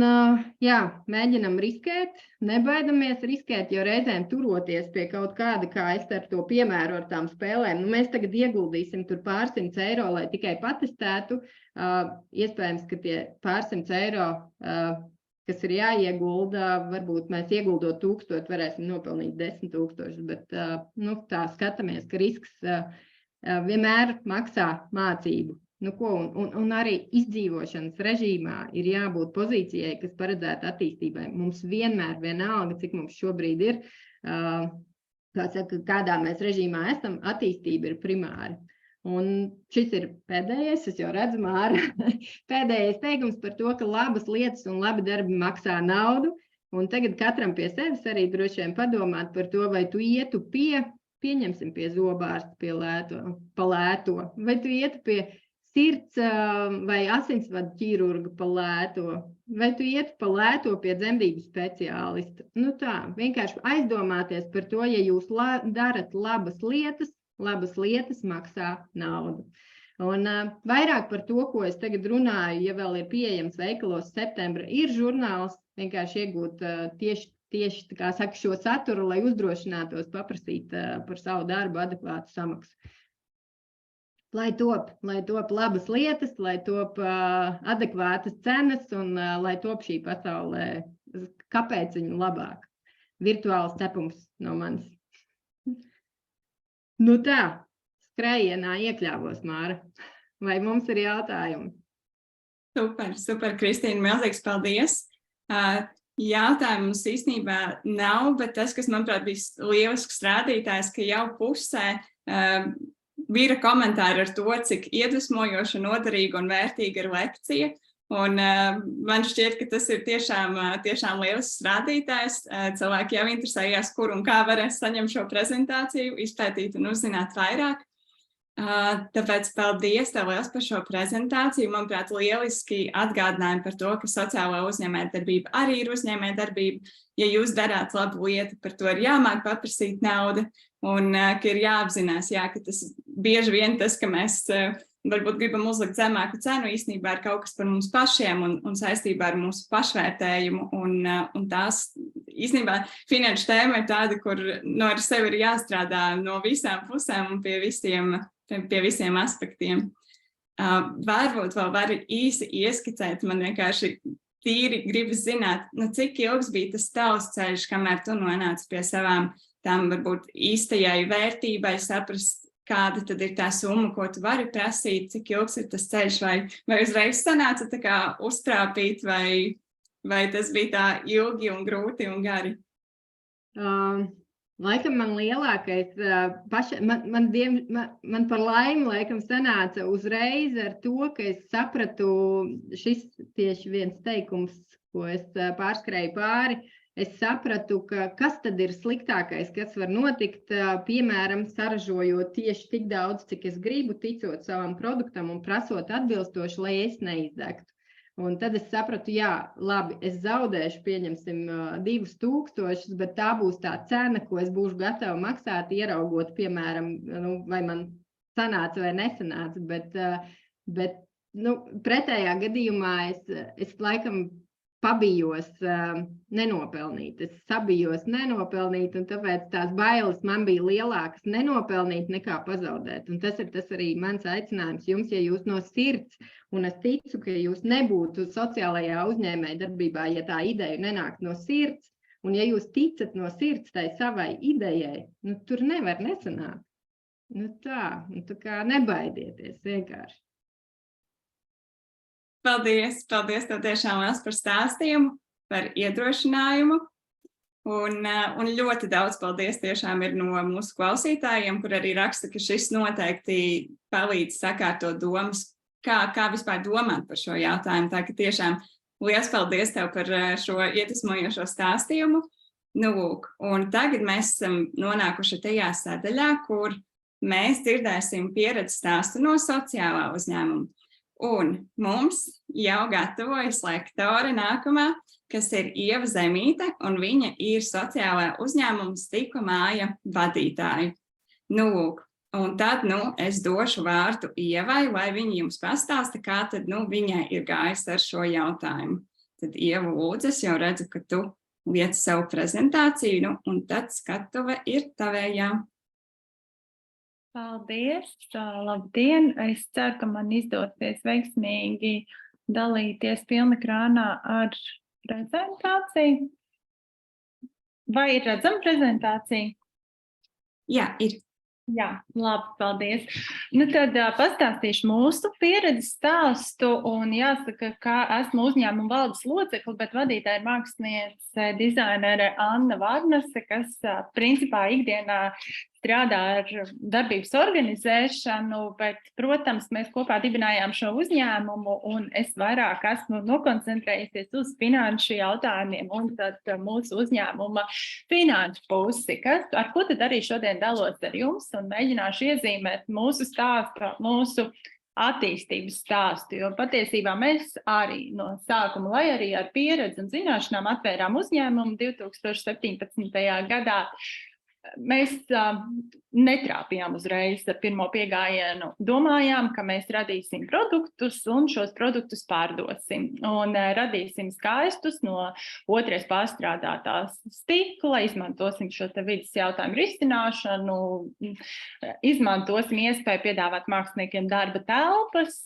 mēģinam riskēt, nebaidamies riskēt, jo reizēm turoties pie kaut kāda, kā es ar to piemēru ar tām spēlēm, mēs tagad ieguldīsim tur pārsimts eiro, lai tikai patestētu. Iespējams, ka tie pārsimts eiro, kas ir jāiegulda, varbūt mēs ieguldot 1000, varēsim nopelnīt 10 000, bet tā skatāmies, ka risks vienmēr maksā mācību. Un arī izdzīvošanas režīmā ir jābūt pozīcijai, kas paredzēta attīstībai. Mums vienalga, cik mums šobrīd ir, kādā mēs režīmā esam, attīstība ir primāri. Un šis ir pēdējais, es jau redzu, Māra, pēdējais teikums par to, ka labas lietas un labi darbi maksā naudu. Un tagad katram pie sevis arī droši vien padomāt par to, vai tu ietu pieņemsim pie zobārsta, pa lēto, vai tu ietu pie sirds vai asinsvadu ķirurga pa lēto, vai tu ietu pa lēto pie dzemdību speciālista. Vienkārši aizdomāties par to, ja jūs darat labas lietas maksā naudu. Un vairāk par to, ko es tagad runāju, ja vēl ir pieejams veikalos septembra, ir žurnāls, vienkārši iegūt tieši kā saka, šo saturu, lai uzdrošinātos paprasīt par savu darbu adekvātu samaksu. Lai top labas lietas, lai top adekvātas cenas un lai top šī pasaulē, kāpēc viņu labāk. Virtuāls cepums no manis. Skrējienā iekļāvos, Māra. Vai mums ir jautājumi? Super, Kristīna, milzīgs paldies. Jautājumu mums īstenībā nav, bet tas, kas, manuprāt, bija lielisks rādītājs, ka jau pusē vīra komentāri ar to, cik iedvesmojoša, noderīga un vērtīga ir lekcija. Un man šķiet, ka tas ir tiešām lielisks rādītājs. Cilvēki jau interesējās, kur un kā varēs saņemt šo prezentāciju, izpētīt un uzzināt vairāk. Tāpēc paldies tev liels par šo prezentāciju. Manuprāt, lieliski atgādinājumi par to, ka sociālā uzņēmējdarbība arī ir uzņēmējdarbība. Ja jūs darāt labu lietu, par to ir jāmāk paprasīt naudu un ka ir jāapzinās, ka tas bieži vien tas, ka mēs varbūt gribam uzlikt zemāku cenu, īstenībā ir kaut kas par mums pašiem un saistībā ar mūsu pašvērtējumu. Un tās īstenībā finanšu tēma ir tāda, kur ar sevi ir jāstrādā no visām pusēm un pie visiem aspektiem. Varbūt vēl vari īsi ieskicēt, man vienkārši tīri gribas zināt, cik ilgs bija tas tavs ceļš, kamēr tu nonāci pie savām tām varbūt īstajai vērtībai, saprast, kāda tad ir tā summa, ko tu vari prasīt, cik ilgs ir tas ceļš, vai uzreiz sanāca tā kā uztrāpīt, vai tas bija tā ilgi un grūti un gari? Laikam man lielākais, man par laimi laikam sanāca uzreiz ar to, ka es sapratu šis tieši viens teikums, ko es pārskrēju pāri. Es sapratu, ka kas tad ir sliktākais, kas var notikt, piemēram, saražojot tieši tik daudz, cik es gribu, ticot savam produktam un prasot atbilstoši, lai es neizdegtu. Un tad es sapratu, jā, labi, es zaudēšu, pieņemsim, 2000, bet tā būs tā cena, ko es būšu gatava maksāt, ieraugot, piemēram, vai man sanāca vai nesanāca, bet pretējā gadījumā es laikam pabijos nenopelnīt. Es sabijos nenopelnīt, un tāpēc tās bailes man bija lielākas nenopelnīt nekā pazaudēt. Un tas ir arī mans aicinājums jums, ja jūs no sirds, un es ticu, ka jūs nebūtu sociālajā uzņēmēja darbībā, ja tā ideja nenāk no sirds, un ja jūs ticat no sirds tai savai idejai, tur nevar nesanākt. Tā kā nebaidieties vienkārši. Paldies tev tiešām liels par stāstījumu, par iedrošinājumu. Un ļoti daudz paldies tiešām ir no mūsu klausītājiem, kur arī raksta, ka šis noteikti palīdz sakārtot domas, kā vispār domāt par šo jautājumu. Tā ka tiešām liels paldies tev par šo iedvesmojošo stāstījumu. Lūk, un tagad mēs esam nonākuši tajā sadaļā, kur mēs dzirdēsim pieredzi stāstu no sociālā uzņēmuma. Un mums jau gatavojas lektore nākamā, kas ir Ieva Zemīte, un viņa ir sociālā uzņēmuma Stikla māja vadītāja. Lūk, un tad, es došu vārdu Ievai, lai viņa jums pastāsta, kā tad, viņai ir gājis ar šo jautājumu. Tad, Ieva, lūdzu, es jau redzu, ka tu liec savu prezentāciju, un tad skatuve ir tavējā. Paldies! Labdien! Es ceru, ka man izdosies veiksmīgi dalīties pilnekrānā ar prezentāciju. Vai ir redzama prezentācija? Jā, ir. Jā, labi, paldies. Tad pastāstīšu mūsu pieredzes stāstu, un jāsaka, ka esmu uzņēmuma valdes locekli, bet vadītāja ir māksliniece, dizainere Anna Vārnase, kas principā ikdienā strādā ar darbības organizēšanu, bet, protams, mēs kopā dibinājām šo uzņēmumu, un es vairāk esmu nokoncentrējusies uz finanšu jautājumiem un tad mūsu uzņēmuma finanšu pusi, ar ko tad arī šodien dalos ar jums un mēģināšu iezīmēt mūsu stāstu, mūsu attīstības stāstu, jo patiesībā mēs arī no sākuma, lai arī ar pieredzi un zināšanām atvērām uzņēmumu 2017. gadā, mēs netrāpījām uzreiz ar pirmo piegājienu. Domājām, ka mēs radīsim produktus un šos produktus pārdosim. Un radīsim skaistus no otrais pārstrādātās stikla, izmantosim šo te vidas jautājumu risināšanu, izmantosim iespēju piedāvāt māksliniekiem darba telpas.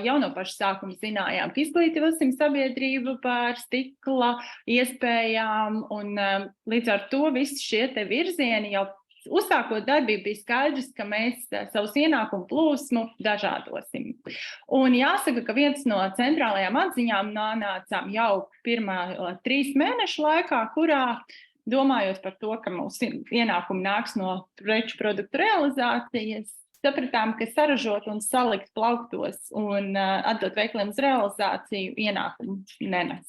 Jau no paša sākuma zinājām, ka izglītosim sabiedrību par stikla iespējām, un līdz ar to visi šie te virzieni jau uzsākot darbību bija skaidrs, ka mēs savus ienākumu plūsmu dažādosim. Un jāsaka, ka viens no centrālajām atziņām nonācām jau pirmā 3 mēnešu laikā, kurā, domājot par to, ka mūsu ienākumi nāks no preču produktu realizācijas, sapratām, ka saražot un salikt plauktos un atdot veikaliem uz realizāciju ienākumu nenes.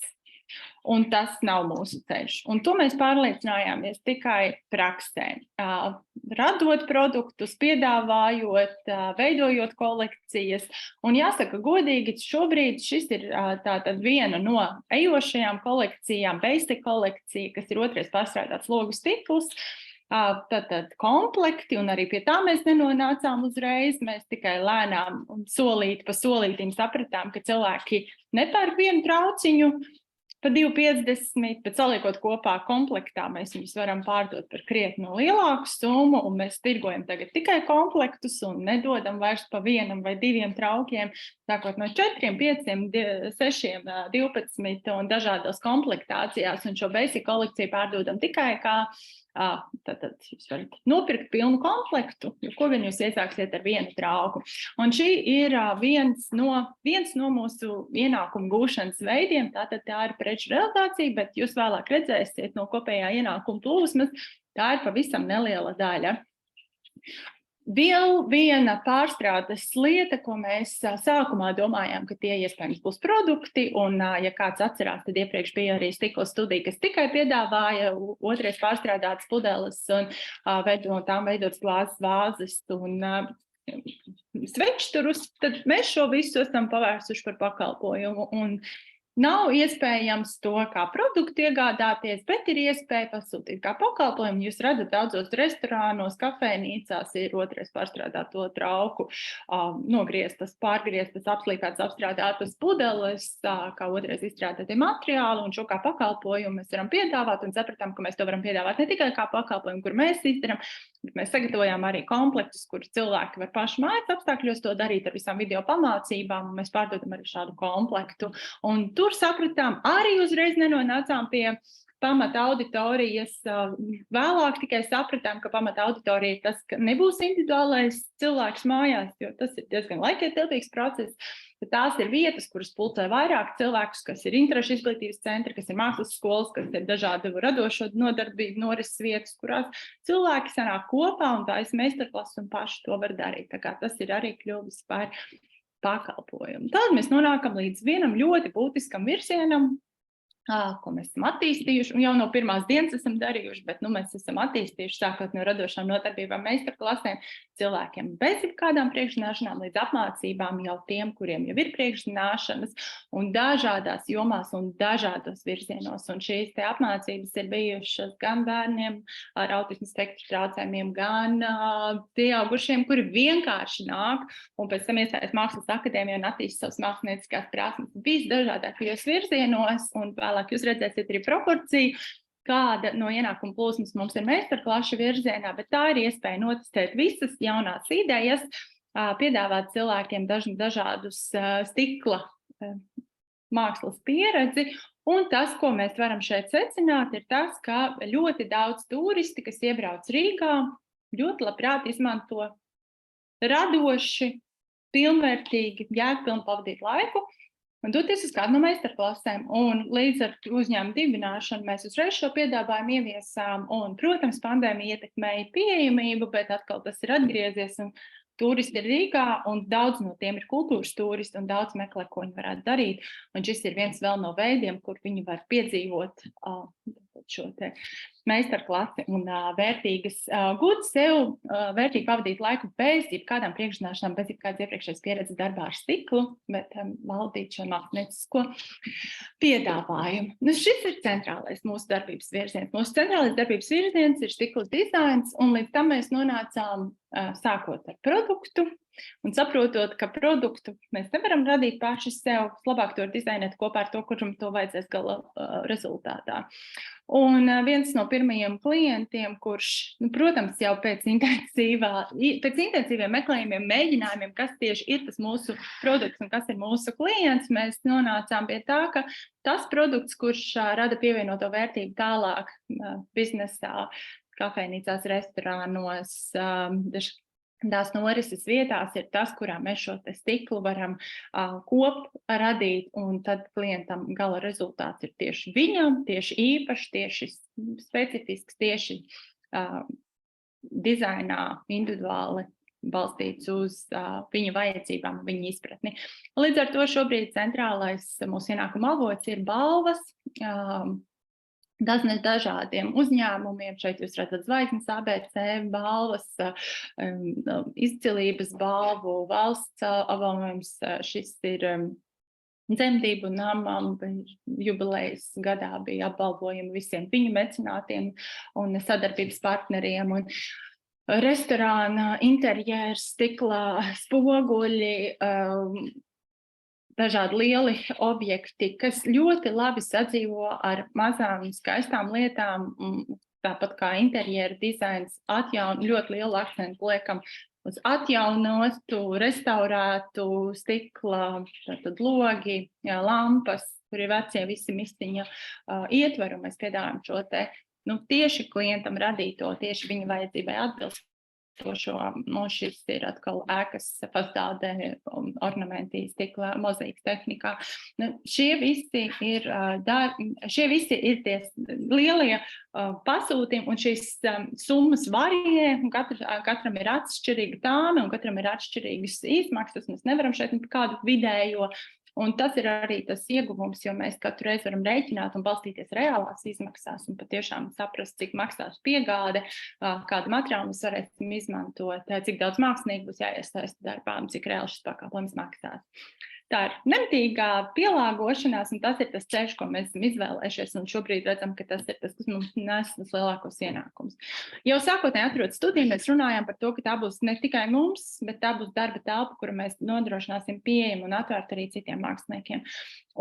Un tas nav mūsu ceļš. Un to mēs pārliecinājāmies tikai praksē. Radot produktus, piedāvājot, veidojot kolekcijas. Un jāsaka godīgi, šobrīd šis ir tātad viena no ejošajām kolekcijām, Basic kolekcija, kas ir otrais pārstrādāts logu stikls. Tātad komplekti, un arī pie tā mēs nenonācām uzreiz. Mēs tikai lēnām un solīti pa solītim sapratām, ka cilvēki nepērk vienu trauciņu pa 2,50, bet saliekot kopā komplektā, mēs viņus varam pārdot par krietni lielāku summu, un mēs tirgojam tagad tikai komplektus un nedodam vairs pa 1 vai 2 traukiem, sākot no 4, 5, 6, 12 un dažādos komplektācijās, un šo basic kolekciju pārdodam tikai kā tātad jūs varat nopirkt pilnu komplektu, jo ko gan jūs iesāksiet ar 1 trauku. Un šī ir viens no mūsu ienākumu gūšanas veidiem, tātad tā ir preču realizācija, bet jūs vēlāk redzēsiet no kopējā ienākuma plūsmas, tā ir pavisam neliela daļa. Vēl viena pārstrādes lieta, ko mēs sākumā domājām, ka tie iespējams būs produkti, un, ja kāds atcerās, tad iepriekš bija arī stikla studija, kas tikai piedāvāja otrais pārstrādātas pudeles un no tām veidotas glāzes vāzes, un svečturus, tad mēs šo visu esam pavērsuši par pakalpojumu. Un nav iespējams to kā produktu iegādāties, bet ir iespēja pasūtīt kā pakalpojumu. Jūs redzat, daudzos restorānos, kafejnīcās ir otrais pārstrādāto trauku, nogrieztas, pārgrieztas, apslīpētas, apstrādātas pudeles, kā otrais izstrādātie materiāli, un šo kā pakalpojumu mēs varam piedāvāt, un sapratām, ka mēs to varam piedāvāt ne tikai kā pakalpojumu, kur mēs izdarām, bet mēs sagatavojām arī komplektus, kur cilvēki var paši mājas apstākļos to darīt ar visām video pamācībām, un mēs pārdodam arī šādu komplektu. Un tur sapratām, arī uzreiz nenonācām pie pamata auditorijas. Vēlāk tikai sapratām, ka pamata auditorija ir tas, ka nebūs individuālais cilvēks mājās, jo tas ir diezgan laikietilpīgs process. Bet tās ir vietas, kuras pulcē vairāk cilvēkus, kas ir interešu izglītības centri, kas ir mākslas skolas, kas ir dažādi radošo nodarbību, norises vietas, kurās cilvēki sanāk kopā un tā es meistarklases un paši to var darīt. Tā kā tas ir arī kļuvis par pakalpojumu. Tad mēs nonākam līdz vienam ļoti būtiskam virzienam, ko mēs esam attīstījuši, un jau no pirmās dienas esam darījuši, bet mēs esam attīstījuši sākot no radošām nodarbībām meistarklasēm cilvēkiem bez kādām priekšzināšanām līdz apmācībām jau tiem, kuriem jau ir priekšzināšanas un dažādās jomās un dažādos virzienos. Un šīs te apmācības ir bijušas gan bērniem ar autismu spektra traucējumiem, gan pieaugušiem, kuri vienkārši nāk un pēc tam iestājas mākslas akadēmijā un attīst savas mākslinieckās prasmes visdažādākajos virzienos, un vēlāk jūs redzēsiet arī proporciju, kāda no ienākuma plūsmas mums ir meistarklašu virzienā, bet tā ir iespēja notestēt visas jaunās idejas, piedāvāt cilvēkiem dažādus stikla mākslas pieredzi, un tas, ko mēs varam šeit secināt, ir tas, ka ļoti daudz turisti, kas iebrauc Rīgā, ļoti labprāt izmanto radoši, pilnvērtīgi, jēgpilni pavadīt laiku, un doties uz kādu no meistarklasēm. Un līdz ar uzņēmumu dibināšanu mēs uzreiz šo piedāvājumu ieviesām. Un, protams, pandēmija ietekmēja pieejamību, bet atkal tas ir atgriezies. Un turisti ir Rīgā, un daudz no tiem ir kultūras turisti, un daudz meklē, ko viņi varētu darīt. Un šis ir viens vēl no veidiem, kur viņi var piedzīvot šo te meistarklasi un gūt sev vērtīgi pavadīt laiku bez jebkādām priekšzināšanām, bez jebkādas iepriekšējas pieredzes darbā ar stiklu, bet valdīt šo māksliniecisko piedāvājumu. Šis ir centrālais mūsu darbības virziens. Mūsu centrālais darbības virziens ir stikla dizains, un līdz tam mēs nonācām sākot ar produktu, un saprotot, ka produktu mēs nevaram radīt paši sev, labāk to dizainēt kopā ar to, kuram to vajadzēs gala rezultātā. Un viens no pirmajiem klientiem, kurš, protams, jau pēc intensīviem meklējumiem, mēģinājumiem, kas tieši ir tas mūsu produkts un kas ir mūsu klients, mēs nonācām pie tā, ka tas produkts, kurš rada pievienoto vērtību tālāk biznesā, kafejnīcās, restorānos, tās norises vietās ir tas, kurā mēs šo te stiklu varam radīt, un tad klientam gala rezultāts ir tieši viņam, tieši īpašs, tieši specifisks, tieši dizainā individuāli balstīts uz viņa vajadzībām, viņa izpratni. Līdz ar to šobrīd centrālais mūsu ienākuma avots ir balvas, dažādiem uzņēmumiem. Šeit jūs redzat zvaigznes ABC balvas, izcilības balvu, valsts apbalvojums. Šis ir dzemdību namam, jubilejas gadā bija apbalvojumi visiem viņu mecenātiem un sadarbības partneriem. Un restorāna, interjērs, stikla spoguļi, dažādi lieli objekti, kas ļoti labi sadzīvo ar mazām skaistām lietām, tāpat kā interjera dizains, ļoti lielu akcentu liekam uz atjaunotu, restaurētu stikla, tad logi, lampas, kur ir vecie visi mistiņa ietvaru. Mēs piedāvājam šo te tieši klientam radīto, tieši viņa vajadzībai atbilst. Šis ir atkal ēkas fasādē, ornamentī, stikla, mozaīkas tehnikā. Šie visi ir tie lielie pasūtījumi, un šīs summas varijē, un katram ir atšķirīga tāme, un katram ir atšķirīgas izmaksas. Mēs nevaram šeit kādu vidējo Un tas ir arī tas ieguvums, jo mēs katru reizi varam rēķināt un balstīties reālās izmaksās un patiešām saprast, cik maksās piegāde, kādu materiālu mēs varēsim izmantot, cik daudz mākslinieku būs jāiesaista darbā un cik reāli šis pakalpojums maksās. Tā ir nemitīgā pielāgošanās, un tas ir tas ceļš, ko mēs esam izvēlējušies, un šobrīd redzam, ka tas ir tas, kas mums nes lielākos ienākumus. Jau sākotnēji atrot studiju, mēs runājām par to, ka tā būs ne tikai mums, bet tā būs darba telpa, kuru mēs nodrošināsim pieejamu un atvērt arī citiem māksliniekiem.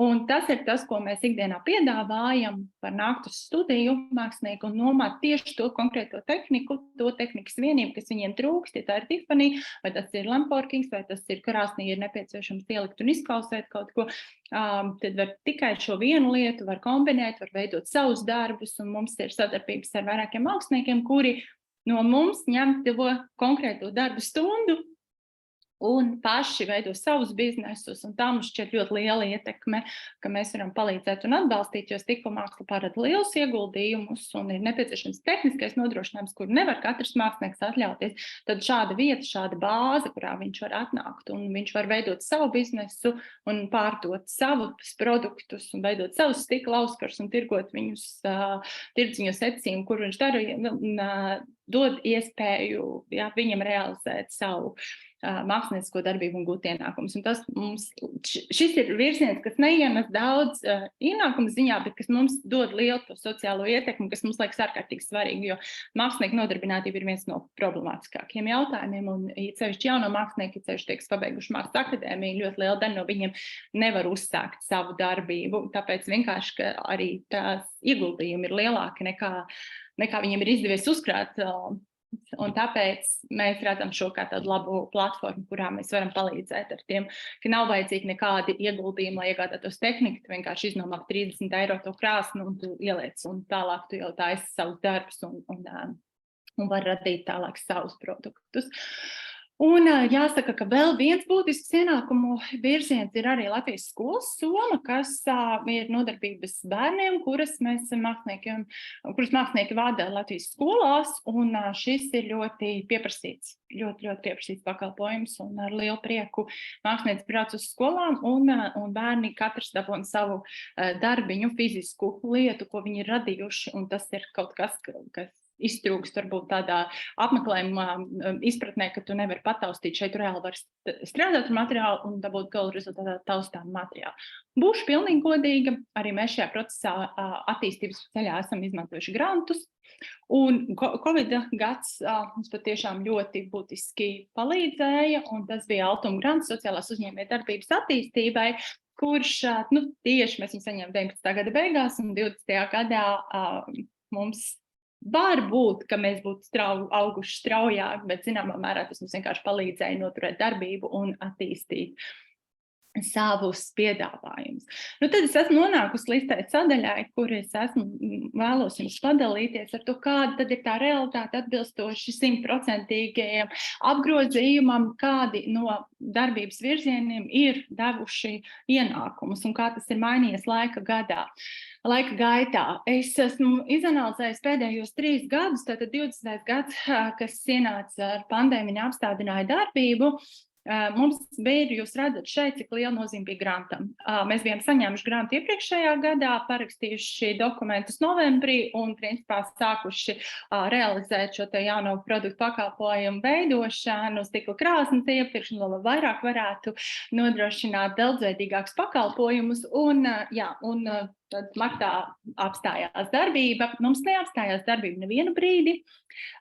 Un tas ir tas, ko mēs ikdienā piedāvājam, var nākt uz studiju mākslinieku un nomāt tieši to konkrēto tehniku, to tehnikas vienību, kas viņiem trūkst, ja tā ir Tiffany, vai tas ir Lamborghini, vai tas ir krāsnī, ir nepieciešams ielikt un izkausēt kaut ko, tad var tikai šo vienu lietu, var kombinēt, var veidot savus darbus, un mums ir sadarbības ar vairākiem māksliniekiem, kuri no mums ņem to konkrēto darbu stundu, un paši veido savus biznesus, un tā mums šķiet ļoti liela ietekme, ka mēs varam palīdzēt un atbalstīt, jo stikla māksla parāda lielus ieguldījumus, un ir nepieciešams tehniskais nodrošinājums, kur nevar katrs mākslinieks atļauties, tad šāda vieta, šāda bāze, kurā viņš var atnākt, un viņš var veidot savu biznesu un pārdot savus produktus, un veidot savus stikla auskars un tirgot viņus tirdziņu secīm, kur viņš dara, dod iespēju viņam realizēt savu māksliniecisko darbību un gūt ienākumus. Un tas šis ir virziens, kas neienes daudz ienākumu ziņā, bet kas mums dod lielu to sociālo ietekmi, kas mums liekas ārkārtīgi svarīgi, jo mākslinieku nodarbinātība ir viens no problemātiskākiem jautājumiem, un cevišķi jauno mākslinieku, cevišķi pabeiguši mākslas akadēmiju, ļoti liela daļa no viņiem nevar uzsākt savu darbību, tāpēc vienkārši, ka arī tās ieguldījumi ir lielāki nekā viņiem ir izdevies uzkrāt. Un tāpēc mēs redzam šo kā tādu labu platformu, kurā mēs varam palīdzēt ar tiem, ka nav vajadzīgi nekādi ieguldījumi, lai iegādātos tehniku, tu vienkārši iznomā 30 eiro to krāsnu un tu ieliec, un tālāk tu jau taisi savus darbus un var radīt tālāk savus produktus. Un jāsaka, ka vēl viens būtisks ienākumu virziens ir arī Latvijas skolas soma, kas ir nodarbības bērniem, kuras mākslinieki vada Latvijas skolās, un šis ir ļoti pieprasīts pakalpojums, un ar lielu prieku mākslinieci brauc uz skolām, un bērni katrs dabūna savu darbiņu, fizisku lietu, ko viņi ir radījuši, un tas ir kaut kas iztrūkst varbūt tādā apmeklējumā izpratnē, ka tu nevari pataustīt, šeit reāli var strādāt ar materiālu un dabūt galu rezultātā taustām materiālu. Būšu pilnīgi godīga, arī mēs šajā procesā attīstības ceļā esam izmantojuši grantus, un Covid gads mums patiešām ļoti būtiski palīdzēja, un tas bija Altuma grants sociālās uzņēmējdarbības attīstībai, kurš, tieši mēs viņu saņēmām 19. gada beigās, un 20. gadā mums var būt, ka mēs būtu auguši straujāk, bet zināmā mērā tas mums vienkārši palīdzēja noturēt darbību un attīstīt savus piedāvājumus. Tad es esmu nonākusi līdz tai sadaļai, kur es vēlos jums padalīties ar to, kāda tad ir tā realitāte atbilstoši 100% apgrozījumam, kādi no darbības virzieniem ir devuši ienākumus un kā tas ir mainījies laika gaitā. Es esmu izanalizējis pēdējos 3 gadus, tātad 20. gads, kas ienāca ar pandēmiju, apstādināja darbību. Mums bija, jūs redzat šeit, cik liela nozīme bija grantam. Mēs bijām saņēmuši grantu iepriekšējā gadā, parakstījuši dokumentus novembrī un principā sākuši realizēt šo te jauno produktu pakalpojumu veidošanu, stikla krāsnes iepirkšanu, lai vairāk varētu nodrošināt daudzveidīgākus pakalpojumus. Tad martā apstājās darbība. Mums neapstājās darbība nevienu brīdi.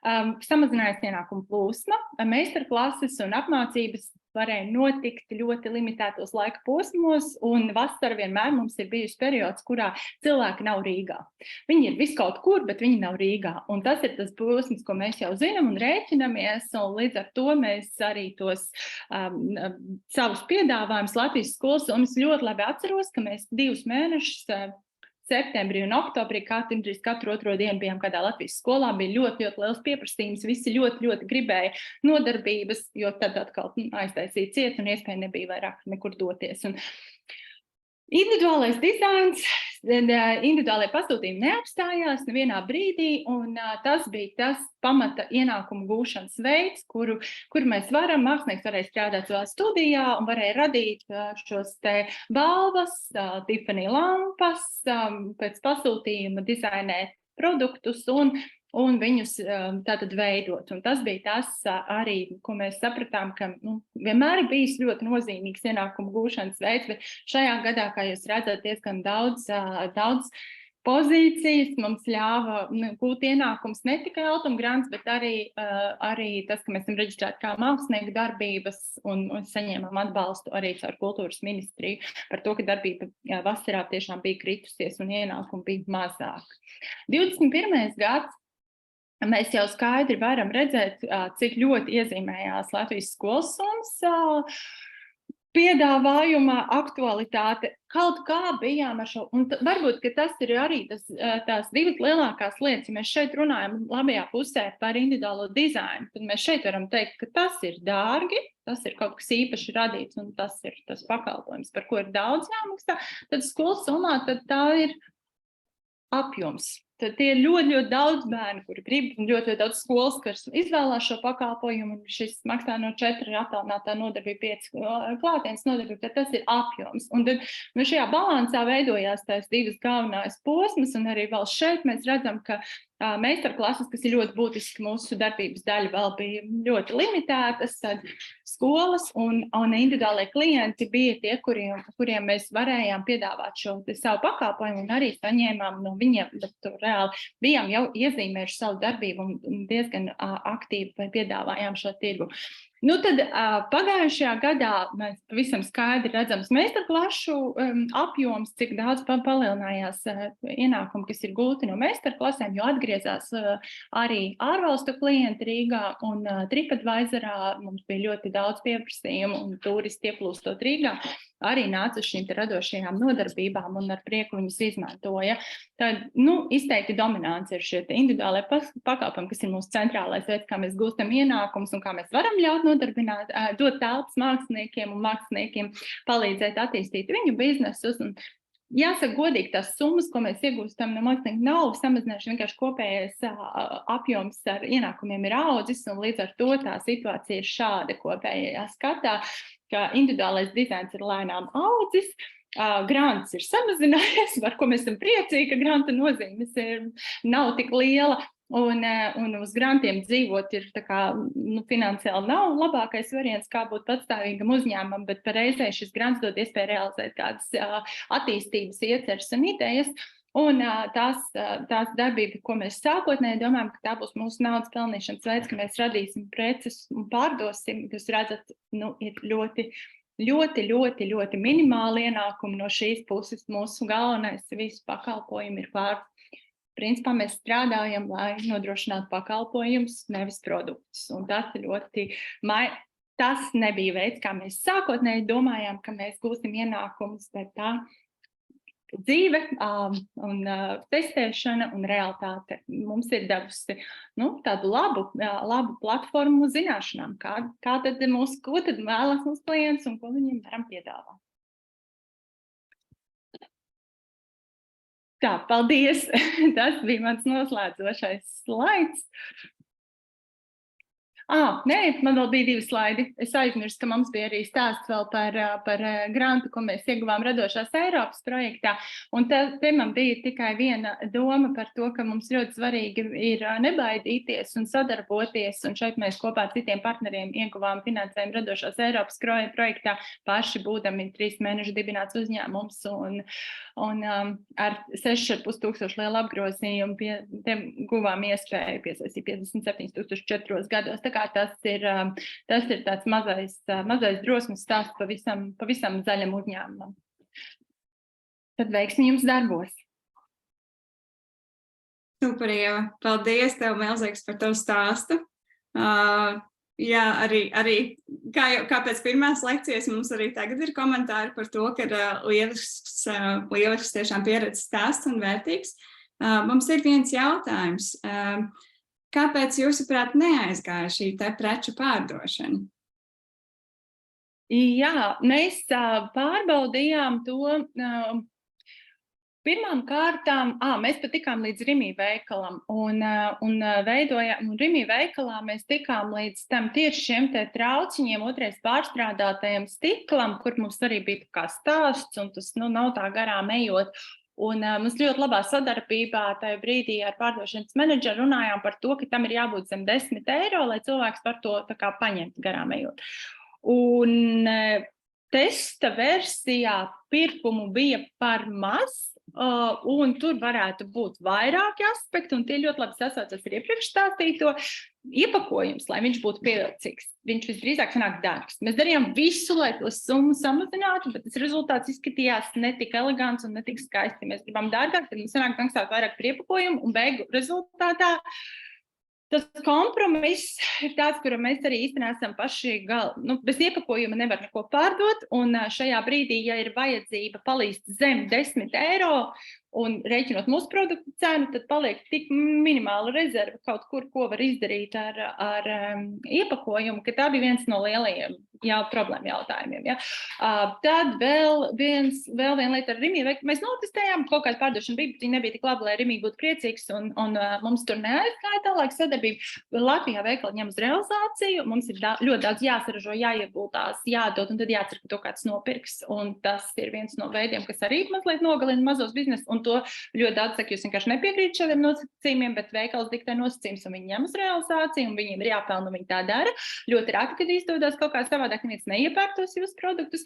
Samazinājās ienākumu plūsma. Meistarklases un apmācības varēja notikt ļoti limitētos laika posmos, un vasara vienmēr mums ir bijusi periods, kurā cilvēki nav Rīgā. Viņi ir viskaut kur, bet viņi nav Rīgā. Un tas ir tas posms, ko mēs jau zinām un rēķinamies, un līdz ar to mēs arī tos savus piedāvājumus Latvijas skolas, un es ļoti labi atceros, ka mēs 2 mēnešus septembrī un oktobrī katru otro dienu bijām kādā Latvijas skolā, bija ļoti, ļoti liels pieprasījums, visi ļoti, ļoti gribēja nodarbības, jo tad atkal aiztaisīja ciet un iespēja nebija vairāk nekur doties. Individuālais dizains, individuālai pasūtījumi neapstājās nevienā brīdī, un tas bija tas pamata ienākumu gūšanas veids, kuru mēs mākslinieks varēja strādāt savā studijā un varēja radīt šos te balvas, Tiffany lampas, pēc pasūtījuma dizainēt produktus un viņus tātad veidot. Un tas bija tas arī, ko mēs sapratām, ka vienmēr ir bijis ļoti nozīmīgs ienākumu gūšanas veids, bet šajā gadā, kā jūs redzat, diezgan daudz pozīcijas mums ļāva gūt ienākums ne tikai Altuma grants, bet arī tas, ka mēs esam reģistrēti kā mākslinieku darbības un saņēmām atbalstu arī caur kultūras ministriju par to, ka darbība vasarā tiešām bija kritusies un ienākumi bija mazāk. 21. gads. Mēs jau skaidri varam redzēt, cik ļoti iezīmējās Latvijas skolas summas piedāvājuma aktualitāte. Kaut kā bijām ar šo, un varbūt, ka tas ir arī tās divas lielākās lietas. Ja mēs šeit runājam labajā pusē par individuālo dizainu, tad mēs šeit varam teikt, ka tas ir dārgi, tas ir kaut kas īpaši radīts, un tas ir tas pakalpojums, par ko ir daudz jāmaksā. Tad skolas summā, tad tā ir apjoms. Tad tie ir ļoti, ļoti daudz bērnu, kuri grib, un ļoti daudz skolas, kas izvēlās šo pakalpojumu, un šis maksā no 4 attālinātā nodarbība 5 klātienes nodarbība, tad tas ir apjoms. Un tad šajā balansā veidojās tās divas galvenās posmas, un arī vēl šeit mēs redzam, ka meistarklases, kas ir ļoti būtiski mūsu darbības daļa, vēl bija ļoti limitētas, tad skolas un individuālie klienti bija tie, kuriem mēs varējām piedāvāt šo savu pakalpojumu un arī saņēmām no viņiem, bet tur reāli bijām jau iezīmējuši savu darbību un diezgan aktīvi piedāvājām šo tirgu. Nu tad pagājušajā gadā mēs pavisam skaidri redzams meistarklašu apjoms, cik daudz palielinājās ienākumi, kas ir gūti no meistarklasēm, jo atgriezās arī ārvalstu klienti Rīgā un TripAdvisorā mums bija ļoti daudz pieprasījumu un turisti ieplūstot Rīgā arī nāca uz šīm radošajām nodarbībām un ar prieku viņus izmantoja. Tad, izteikti dominants ir šie individuālie pakalpojumi, kas ir mūsu centrālais veids, kā mēs gūstam ienākumus un kā mēs varam ļaut nodarbināt, dot telpas māksliniekiem un māksliniekiem palīdzēt attīstīt viņu biznesus. Un jāsaka godīgi, tās summas, ko mēs iegūstam no mākslinieku, nav samazinājuši, vienkārši kopējais apjoms ar ienākumiem ir audzis, un līdz ar to tā situācija ir šāda kopējā skatā, ka individuālais dizains ir lēnām audzis, grants ir samazinājies, par ko mēs esam priecīgi, ka granta nozīmes nav tik liela, un uz grantiem dzīvot ir tā kā, finansiāli nav labākais variants, kā būt patstāvīgam uzņēmumam, bet pareizē šis grants dod iespēju realizēt kādas attīstības ieceres un idejas. Un tās darbība, ko mēs sākotnēji domājam, ka tā būs mūsu naudas pelnīšanas veids, ka mēs radīsim preces un pārdosim, jūs redzat, ir ļoti minimāli ienākumi no šīs puses. Mūsu galvenais visu pakalpojumu ir Principā mēs strādājam, lai nodrošinātu pakalpojumus, nevis produktus. Un tas ir tas nebija veids, kā mēs sākotnēji domājām, ka mēs gūsim ienākumus, bet tā dzīve un testēšana un realitāte mums ir devusi tādu labu platformu zināšanām, ko tad vēlas mūsu klients un ko viņiem varam piedāvāt. Tā, paldies! Tas bija mans noslēdzošais slaids. Nē, man vēl bija 2 slaidi. Es aizmirsu, ka mums bija arī stāsts vēl par grantu, ko mēs ieguvām Radošās Eiropas projektā. Un te man bija tikai viena doma par to, ka mums ļoti svarīgi ir nebaidīties un sadarboties. Un šeit mēs kopā ar citiem partneriem ieguvām finansējumu Radošās Eiropas projektā, paši būdami 3 mēnešu dibināts uzņēmums un ar 6,5 tūkstošu lielu apgrozījumu guvām iespēju piesaistīt 57,000 4 gados. Tā kā tas ir tāds mazais drosmes stāsts pavisam zaļam uzņēmumam. Tad veiksmi jums darbos. Super, Ieva. Paldies tev, milzīgs, par tavu stāstu. Jā, arī kā pēc pirmās lekcijas mums arī tagad ir komentāri par to, ka lielisks tiešām pieredzes stāsts un vērtīgs. Mums ir viens jautājums. Kāpēc, jūsuprāt, neaizgāja šī te preču pārdošana? Jā, mēs pārbaudījām to. Pirmām kārtām, mēs pat tikām līdz Rimī veikalam un veidojām, un Rimī veikalā mēs tikām līdz tam tieši šiem te trauciņiem, otrais pārstrādātajiem stiklam, kur mums arī bija kā stāsts, un tas, nav tā garām ejot. Un mums ļoti labā sadarbībā tajā brīdī ar pārdošanas menedžeru runājām par to, ka tam ir jābūt zem 10 eiro, lai cilvēks par to tā kā paņemtu garām ejot. Un testa versijā pirkumu bija par maz, un tur varētu būt vairāki aspekti, un tie ļoti labi sasaucas ar iepriekš stāstīto. Iepakojums, lai viņš būtu pievilcīgs, viņš visdrīzāk sanāk dārgs. Mēs darījām visu, lai to summu samazinātu, bet tas rezultāts izskatījās ne tik elegants un ne tik skaisti. Mēs gribam dārgāk, tad mums sanāk maksāt vairāk par iepakojumu, un beigu rezultātā tas kompromiss ir tāds, kura mēs arī īstenībā esam paši bez iepakojuma nevar neko pārdot, un šajā brīdī, ja ir vajadzība palīst zem 10 eiro, un rēķinot mūsu produktu cenu, tad paliek tik minimāla rezerva kaut kur, ko var izdarīt ar iepakojumu, ka tā bija viens no lielajiem problēmu jautājumiem. Ja? Tad vēl viena lieta ar Rimī. Mēs notestējām, kaut kāda pārdošana bija, bet viņa nebija tik laba, lai Rimī būtu priecīgs, un mums tur neaizgāja tālāk sadarbība. Latvijā veikali ņem uz realizāciju, mums ir ļoti daudz jāsaražo, jāieguldās, jādod, un tad jācer, ka to kāds nopirks. Un tas ir viens no veidiem, kas arī mazliet nogalina mazos biznesus, un to ļoti daudz saka, jūs vienkārši nepiekrīt šādiem nosacījumiem, bet veikals diktē nosacījums, un viņi ņem uz realizāciju, un viņiem ir jāpelna, un viņi tā dara. Ļoti rāti, kad izdodas kaut kā savādāk, neviens neiepērktos jūsu produktus.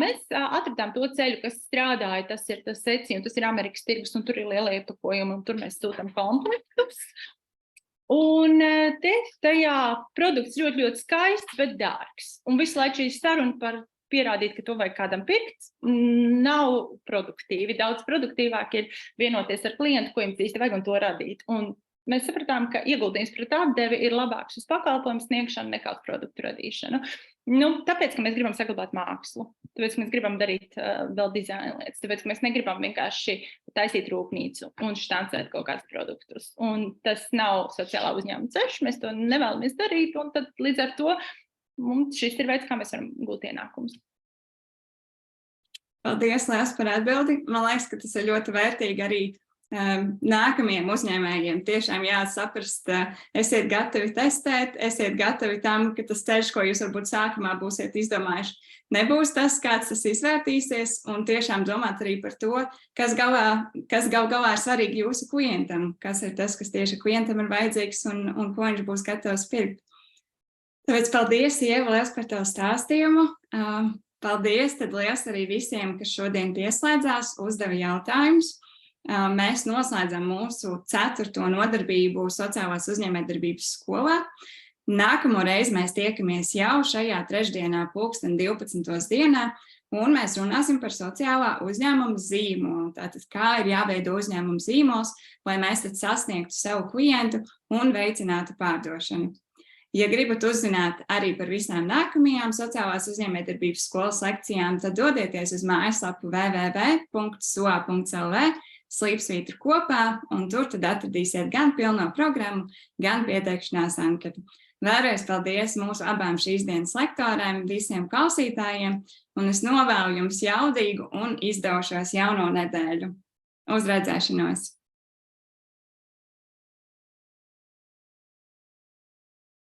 Mēs atradām to ceļu, kas strādāja, tas ir tas Etsy, un tas ir Amerikas tirgus, un tur ir lielie iepakojumi, un tur mēs sūtam komplektus. Un tajā produkts ļoti, ļoti skaists, bet dārgs. Un visu laiku šī saruna par pierādīt, ka to vajag kādam pirkt, nav produktīvi. Daudz produktīvāk ir vienoties ar klientu, ko jums īsti vajag, un to radīt. Un mēs sapratām, ka ieguldījums pret atdevi ir labāks uz pakalpojumu sniegšanu nekā uz produktu radīšanu. Tāpēc, ka mēs gribam saglabāt mākslu, tāpēc, ka mēs gribam darīt vēl dizaina lietas, tāpēc, ka mēs negribam vienkārši taisīt rūpnīcu un štancēt kaut kādus produktus. Un tas nav sociālā uzņēmuma ceļš, mēs to nevēlamies darīt, un tad līdz ar to mums šis ir veids, kā mēs varam gūt ienākumus. Paldies, liels par atbildi. Man liekas, ka tas ir ļoti vērtīgi arī nākamajiem uzņēmējiem. Tiešām jāsaprast, esiet gatavi testēt, esiet gatavi tam, ka tas ceļš, ko jūs varbūt sākumā būsiet izdomājuši, nebūs tas, kāds tas izvērtīsies, un tiešām domāt arī par to, kas gal galā ir svarīgi jūsu klientam, kas ir tas, kas tieši klientam ir vajadzīgs un ko viņš būs gatavs pirkt. Tāpēc paldies, Ieva, liels par tavu stāstījumu. Paldies tad liels arī visiem, kas šodien pieslēdzās, uzdeva jautājumus. Mēs noslēdzam mūsu 4. nodarbību sociālās uzņēmējdarbības skolā. Nākamo reizi mēs tiekamies jau šajā trešdienā 12:00 dienā, un mēs runāsim par sociālā uzņēmuma zīmolu. Tātad, kā ir jāveido uzņēmuma zīmols, lai mēs tad sasniegtu savu klientu un veicinātu pārdošanu. Ja gribat uzzināt arī par visām nākamajām sociālās uzņēmējdarbības skolas lekcijām, tad dodieties uz mājaslapu www.soa.lv/slīpsvītra kopā, un tur tad atradīsiet gan pilno programmu, gan pieteikšanās anketu. Vēlreiz paldies mūsu abām šīs dienas lektorēm, visiem klausītājiem, un es novēlu jums jaudīgu un izdevušos jauno nedēļu. Uz redzēšanos!